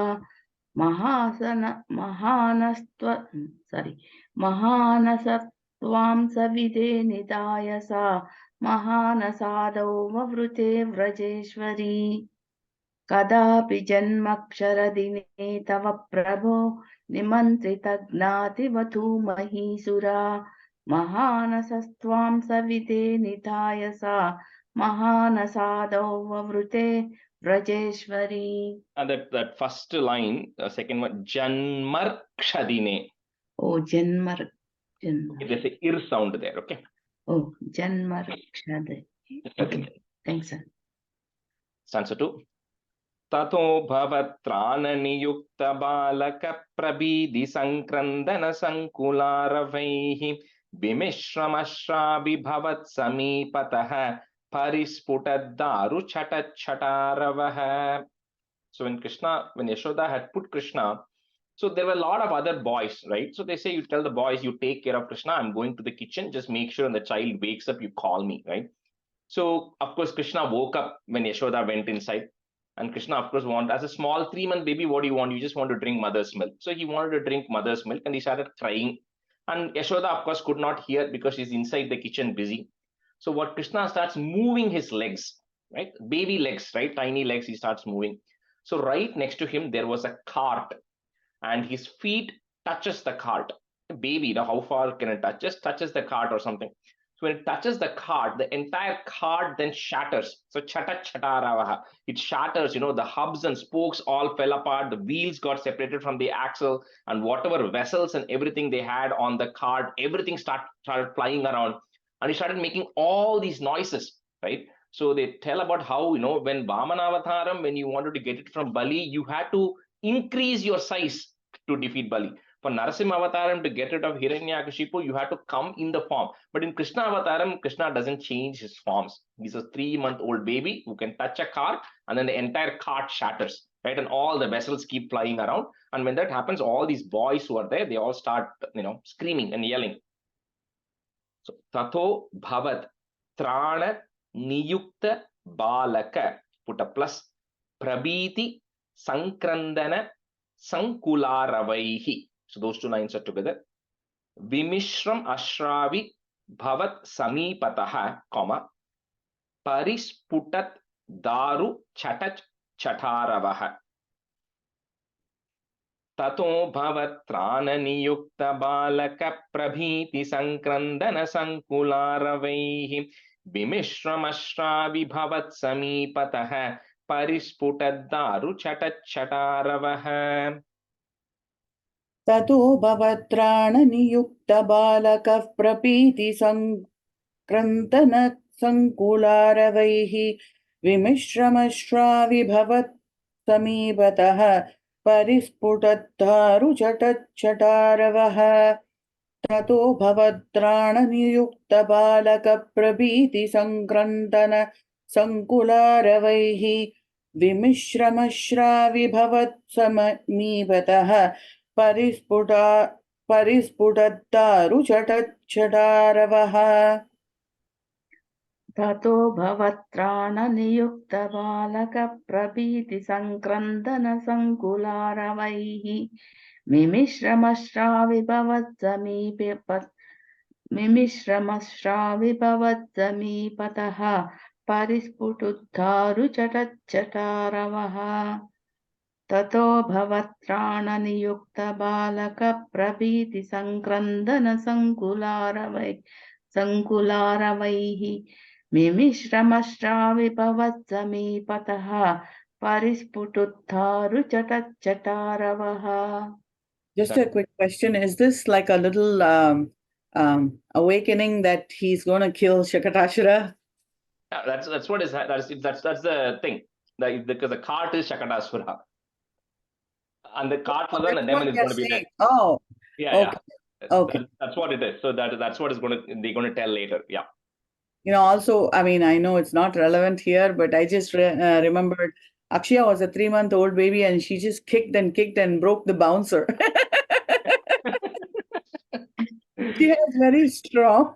महानसत्वां सविदे निदायसा महानसादौ ववृते व्रजेश्वरी. कदापि जन्मक्षरदिने तव प्रभो निमन्त्रितज्ञातिवधू महीसुरा महानसस्त्वां सविते निधायसा महानसादौ ववृते Vrajeshwari. And that first line, second one, Janmarkshadine. Oh, Janmar. Okay, there's a ir sound there, okay? Oh, Janmarkshade. Okay, thanks, sir. Stanza 2. Tato bhavatrana balaka prabidhi sankrandana sankularavaih vimishramashrabi bhavat samipatah parisputadaru chatachataravaha. So when Yashoda had put Krishna, so there were a lot of other boys, right? So they say, you tell the boys, you take care of Krishna, I'm going to the kitchen, just make sure when the child wakes up, you call me, right? So of course, Krishna woke up when Yashoda went inside. And Krishna, of course, as a small 3-month baby, what do you want? You just want to drink mother's milk. So he wanted to drink mother's milk and he started crying. And Yashoda, of course, could not hear because she's inside the kitchen busy. So what Krishna starts moving his legs, right? Baby legs, right? Tiny legs, he starts moving. So right next to him, there was a cart and his feet touches the cart. Baby, how far can it touch? Just touches the cart or something. So when it touches the cart, the entire cart then shatters. So chata chataravaha. It shatters, the hubs and spokes all fell apart. The wheels got separated from the axle, and whatever vessels and everything they had on the cart, everything started flying around. And it started making all these noises, right? So they tell about how, when Vamanavataram, when you wanted to get it from Bali, you had to increase your size to defeat Bali. For Narasimha Avataram, to get rid of Hiranyakashipu, you had to come in the form. But in Krishna Avataram, Krishna doesn't change his forms. He's a 3-month-old baby who can touch a cart, and then the entire cart shatters, right? And all the vessels keep flying around. And when that happens, all these boys who are there, they all start, screaming and yelling. So, Tato Bhavat Trana Niyukta Balaka, put a plus, Prabhiti Sankrandana Sankularavaih. So those 2 lines are together. Vimishram Ashravi Bhavat Samipataha, comma, Parisputat Daru Chatach Chataravaha. Tato Bhavatrana Niyukta Balaka Prabhiti Sankrandana Sankularavaih Vimishram Ashravi Bhavat Samipataha Parisputat Daru Chatach Chataravaha. Tato bhavatrana-niyukta-balakah prapiti-sankrantana sankularavaih vimishramashravibhavat samibataha parisputadharuchatatchataravaha. Tato bhavatrana-niyukta-balakah prapiti-sankrantana sankularavaih vimishramashravibhavat samibataha Parisputattaru chatatchataravaha. Tato bhavatrana niyukta balaka prabhiti sankrandana sankularavaih mimishramashravi pataha parisputudharu chatatchataravaha. Tato bhavatrana niyukta balaka prabhiti sankrandana sankularavaih mimishramashravi pataha parisputudharu chatatchataravaha. Just a quick question. Is this like a little awakening that he's going to kill Shakatashura? Yeah, that's what is that's the thing. Because the cart is Shakatasura. And the cart and the demon is going to be there. Oh, Yeah, okay. yeah. Okay. That's what it is. So that's what they're going to tell later. Yeah. Also, I mean, I know it's not relevant here, but I just remembered Akshaya was a 3-month-old baby and she just kicked and broke the bouncer. She has very strong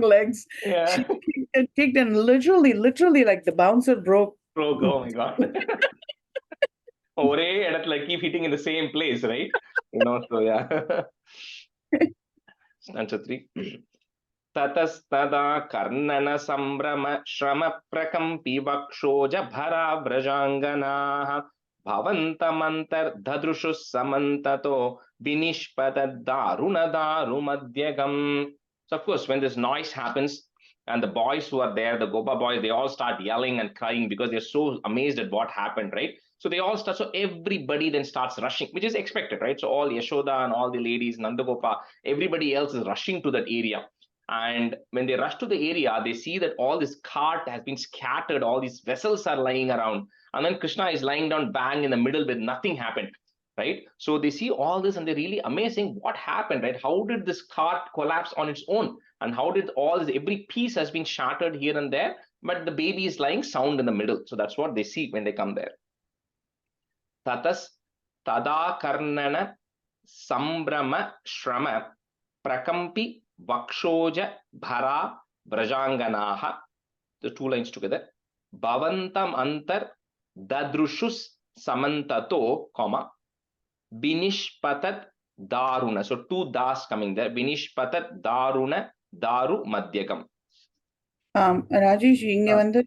legs. Yeah. She kicked and literally like the bouncer broke. Oh my God. Like keep hitting in the same place, right? So yeah. Stanza 3. Tatastada karnana sambrama shrama prakampi vakshoja bhara vrajanganaha bhavantamantar dadrushu samantato vinishpada daruna darumadyagam. So of course, when this noise happens, And the boys who are there, the Gopa boys, they all start yelling and crying because they're so amazed at what happened, right? So they all start, so everybody then starts rushing, which is expected, right? So all Yashoda and all the ladies, Nandagopa, everybody else is rushing to that area. And when they rush to the area, they see that all this cart has been scattered, all these vessels are lying around. And then Krishna is lying down bang in the middle with nothing happened, right? So they see all this and they're really amazing. What happened, right? How did this cart collapse on its own? And how did all this, every piece has been shattered here and there, but the baby is lying sound in the middle. So that's what they see when they come there. Tatas tada karnana sambrama shrama prakampi vakshoja bhara brajanganaha. The two lines together. Bhavantam antar dadrushus samantato, comma, binishpatat daruna. So two das coming there. Binishpatat daruna daru madhyakam. Rajesh, இங்க வந்து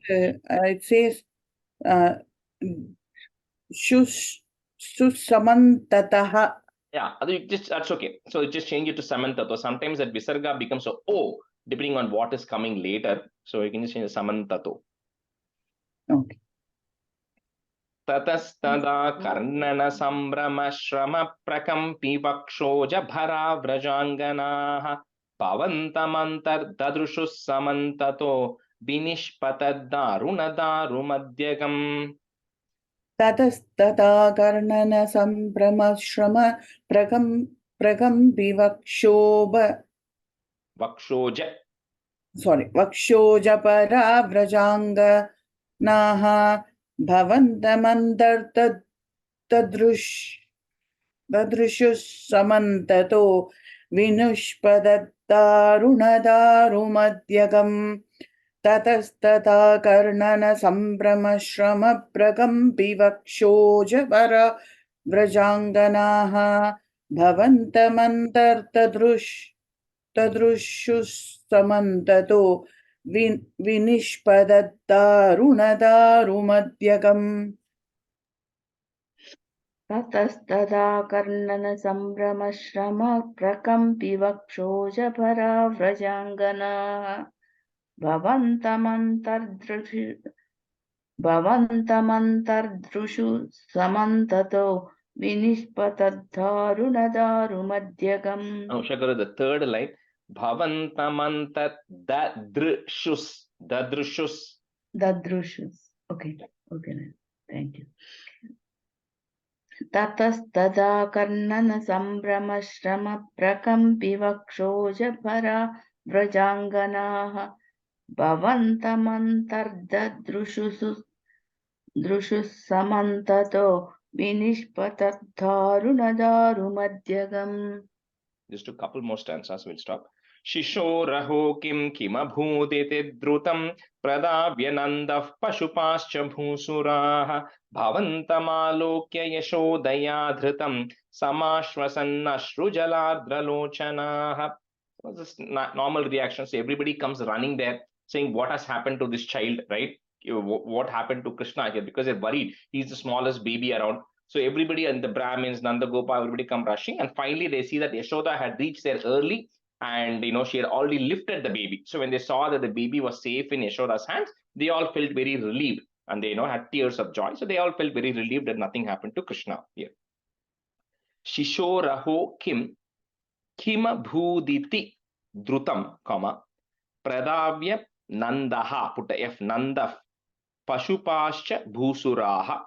it says susamantataha. Yeah, that's okay. So just change it to samantato. Sometimes that visarga becomes a o depending on what is coming later. So you can just change the samantato. Okay. Tatastada karnana sambrama shrama prakampi vakshoja bhara vrajanganaha pavantamantar dadrushus samantato binishpatadaru madhyakam. ततस्तथा Karnan संभ्रम श्रम प्रकम्पि वक्षोजपरा व्रजाङ्गनाः भवन्तमन्तर्तदृशुः समन्ततो विनुष्पददारुणदारुमध्यगम् ततस्तथा कर्णन संभ्रम श्रम प्रकम्पि वक्षोजपर व्रजाङ्गनाः भवन्तमन्तर्तदृशुः समन्ततो विनिष्पददारुणदारुमध्यगम्. ततस्तदा कर्णन संभ्रम श्रम प्रकम्पि वक्षोजभरा व्रजाङ्गनाः भवन्तमन्तर्दृशु समन्ततो विनिष्पतद्दारुणदारुमध्यगम्. Shakara, the third line. Bhavantamantadadrushus. Dadrushus. Okay. Thank you. ततस्तदा Karnan संभ्रम श्रम प्रकम्पि वक्षोजभरा व्रजाङ्गनाः भवन्तमन्तर्ददृशुः समन्ततो विनिष्पतद्दारुणदारुमध्यगम्. Just a couple more stanzas, we'll stop. Shishoraho kimabhudite drutam pradavyanandah pashupascha bhusuraha bhavantamalokya yashodaya dhritam samashvasannashrujalardralochanaha. This normal reaction. So everybody comes running there saying what has happened to this child, right? What happened to Krishna here? Because they're worried. He's the smallest baby around. So everybody and the Brahmins, Nandagopa, everybody come rushing. And finally they see that Yashoda had reached there early and she had already lifted the baby. So when they saw that the baby was safe in Yashoda's hands, they all felt very relieved and they had tears of joy. So they all felt very relieved that nothing happened to Krishna here. Shishoraho kima bhuditi drutam, comma, pradavya nandaha, put a F, nandaf, pashupascha bhusuraha,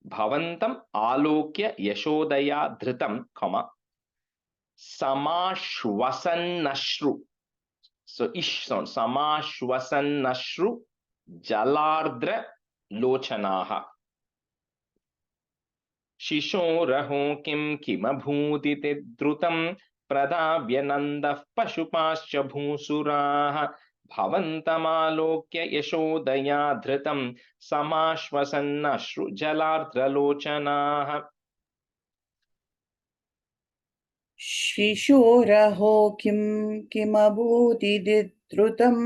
bhavantam alokya yashodaya dhritam, comma, samashvasannashru. So ish sound, samashvasannashru jalardra lochanaha. Shishoraho kimabhudite drutam pradavyanandah pashupascha bhusuraha bhavantamalokya yashodaya dhritam samashvasannashru jalardralochanaha. शिशोरहो किमभूदिदृतं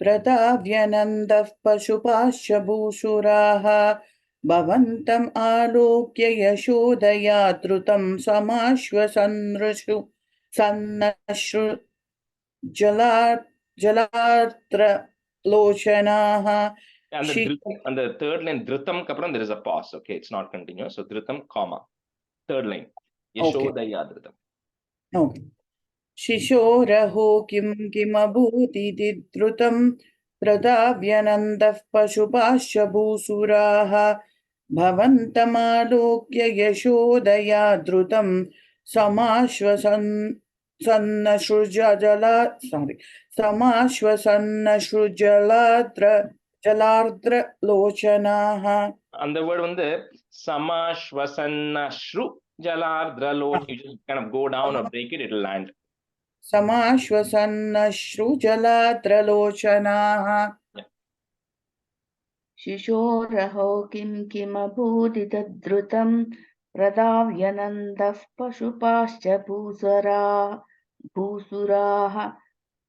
प्रताव्यनन्दः पशुपाश्च भूसुराः भवन्तम् आलोक्य यशोदया धृतं समाश्वसन्नश्रु Jalatra Lochanaha. And the third line, Dhritam Kapram, there is a pause. Okay, it's not continuous. So Dhritam, comma. Third line. Yashodaya Dhritam. Okay. Shishoraho kim kimabhutiti dhrutam pradavyanandah pashupascha bhusuraha bhavantamalokya yashodaya dhrutam jalardra lochanaha. And the word on the Samashvasanna Shru Jalardra Loch, you just kind of go down or break it, it'll land. Samashvasanna lochanaha. शिशोरहो किं किमभूदितद्धृतं प्रदाव्यनन्दः पशुपाश्च भूसुराः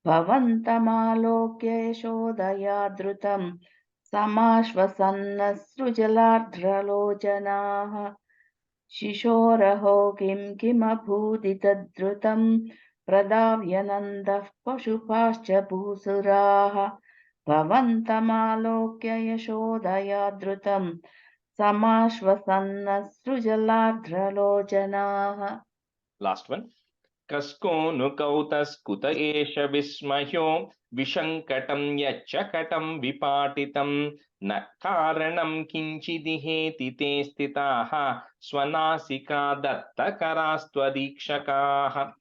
भवन्तमालोक्य यशोदया धृतं समाश्वसन्नसृजलार्द्रलोचनाः शिशोरहो किं किमभूदितद्धृतं प्रदाव्यनन्दः पशुपाश्च भूसुराः भवन्तमालोक्य यशोदया धृतं समाश्वसन्नसृजलार्द्रलोचनाः. Last one. Kasko nukautas kuta esha vismayo vishankatam yachakatam vipatitam na karanam kinchidiheti te stitaha swanasika datta karastwadikshakaha.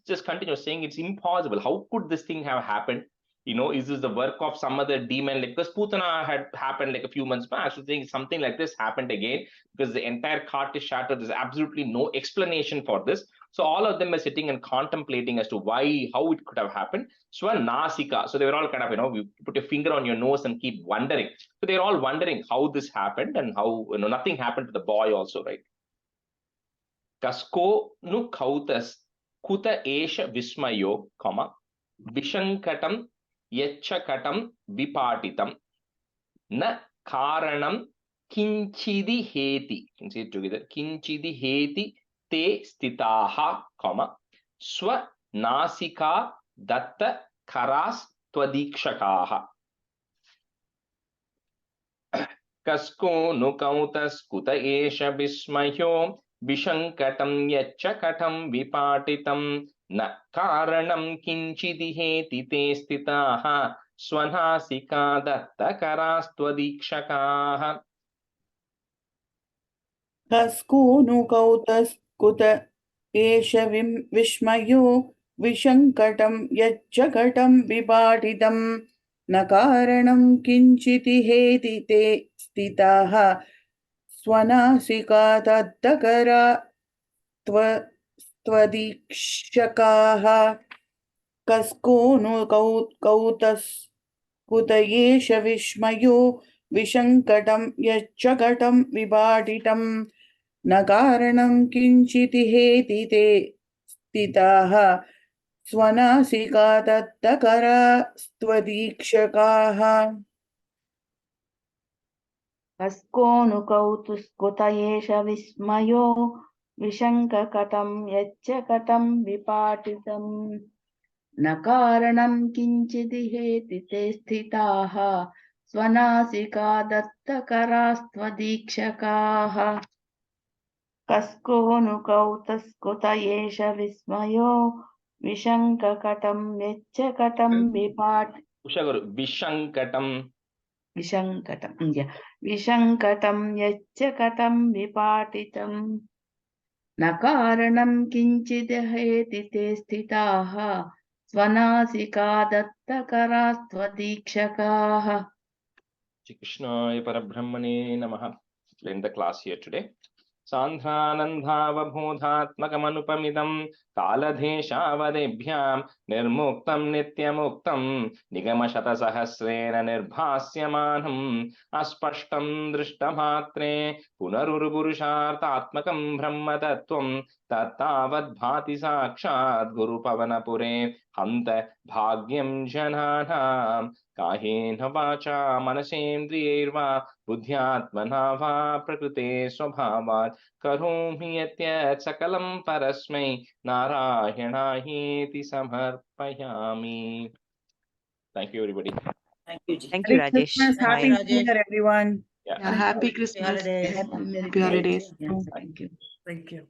Just continue saying it's impossible. How could this thing have happened? Is this the work of some other demon? Like, because Putana had happened like a few months back. So saying something like this happened again because the entire cart is shattered. There's absolutely no explanation for this. So all of them are sitting and contemplating as to why, how it could have happened. Swanasika. So they were all kind of, you put your finger on your nose and keep wondering. So they're all wondering how this happened and how, nothing happened to the boy also, right? Kasko nu kautas kuta esha vismayo, comma, vishankatam yachakatam vipatitam na karanam kinchidi heti. You can say it together. Kinchidi heti te stitaha, comma, swa nasika datta karas twadikshakaha. Kasko nukautas kuta esha vismayo vishankatam yachakatam vipatitam na karanam kinchidiheti te stitaha swanasika datta karastwadikshakaha. Kaskonu kautas kuta esha vishmayo vishankatam yachakatam vipatitam nakaranam kinchiti heti te stitaha swanasika datta twadikshakaha. Kaskonu kautas kuta esha vishmayo vishankatam yachakatam vipatitam nakaranam kinchiti heti te stitaha swanasika datta twadikshakaha. कस्कोनु कौतुस्कुत एष विस्मयो विशङ्ककटं यच्चकटं विपाटितं न कारणं किञ्चिदिहेति ते स्थिताः स्वनासिका दत्तकरास्त्वदीक्षकाः कस्कोनु कौतुस्कुत एष विस्मयो विशङ्ककटं यच्चकटं Vishankatam. विशङ्कटं यच्चकटं विपाटितं न कारणं किञ्चिदेति ते स्थिताः स्वनासिका दत्तकरास्त्वदीक्षकाः. Shri Krishnaya Parabrahmane Namaha. We'll end the class here today. Sandhanandhavabodhatmakamανupamidam kaladheshavadebhyam nirmuktam nityamuktam nigamashatasahasrena nirbhasyamanam aspashtam drishtamatre punarurupurushartatmakam brahmatattvam tattavad bhati sakshat gurupavanapure hanta bhagyam jananam kahena vacha manasendriyerva बुद्ध्यात्मना वा प्रकृते स्वभावात् करोमि यत् सकलं परस्मै नारायणायेति समर्पयामि. Thank you, everybody. Thank you, Ji. Thank you, Merry Rajesh. Christmas, Bye. Happy New Year, everyone. Yeah. Yeah, happy Christmas. holidays. Happy Merry Happy holidays. Christmas. Thank you. Thank you.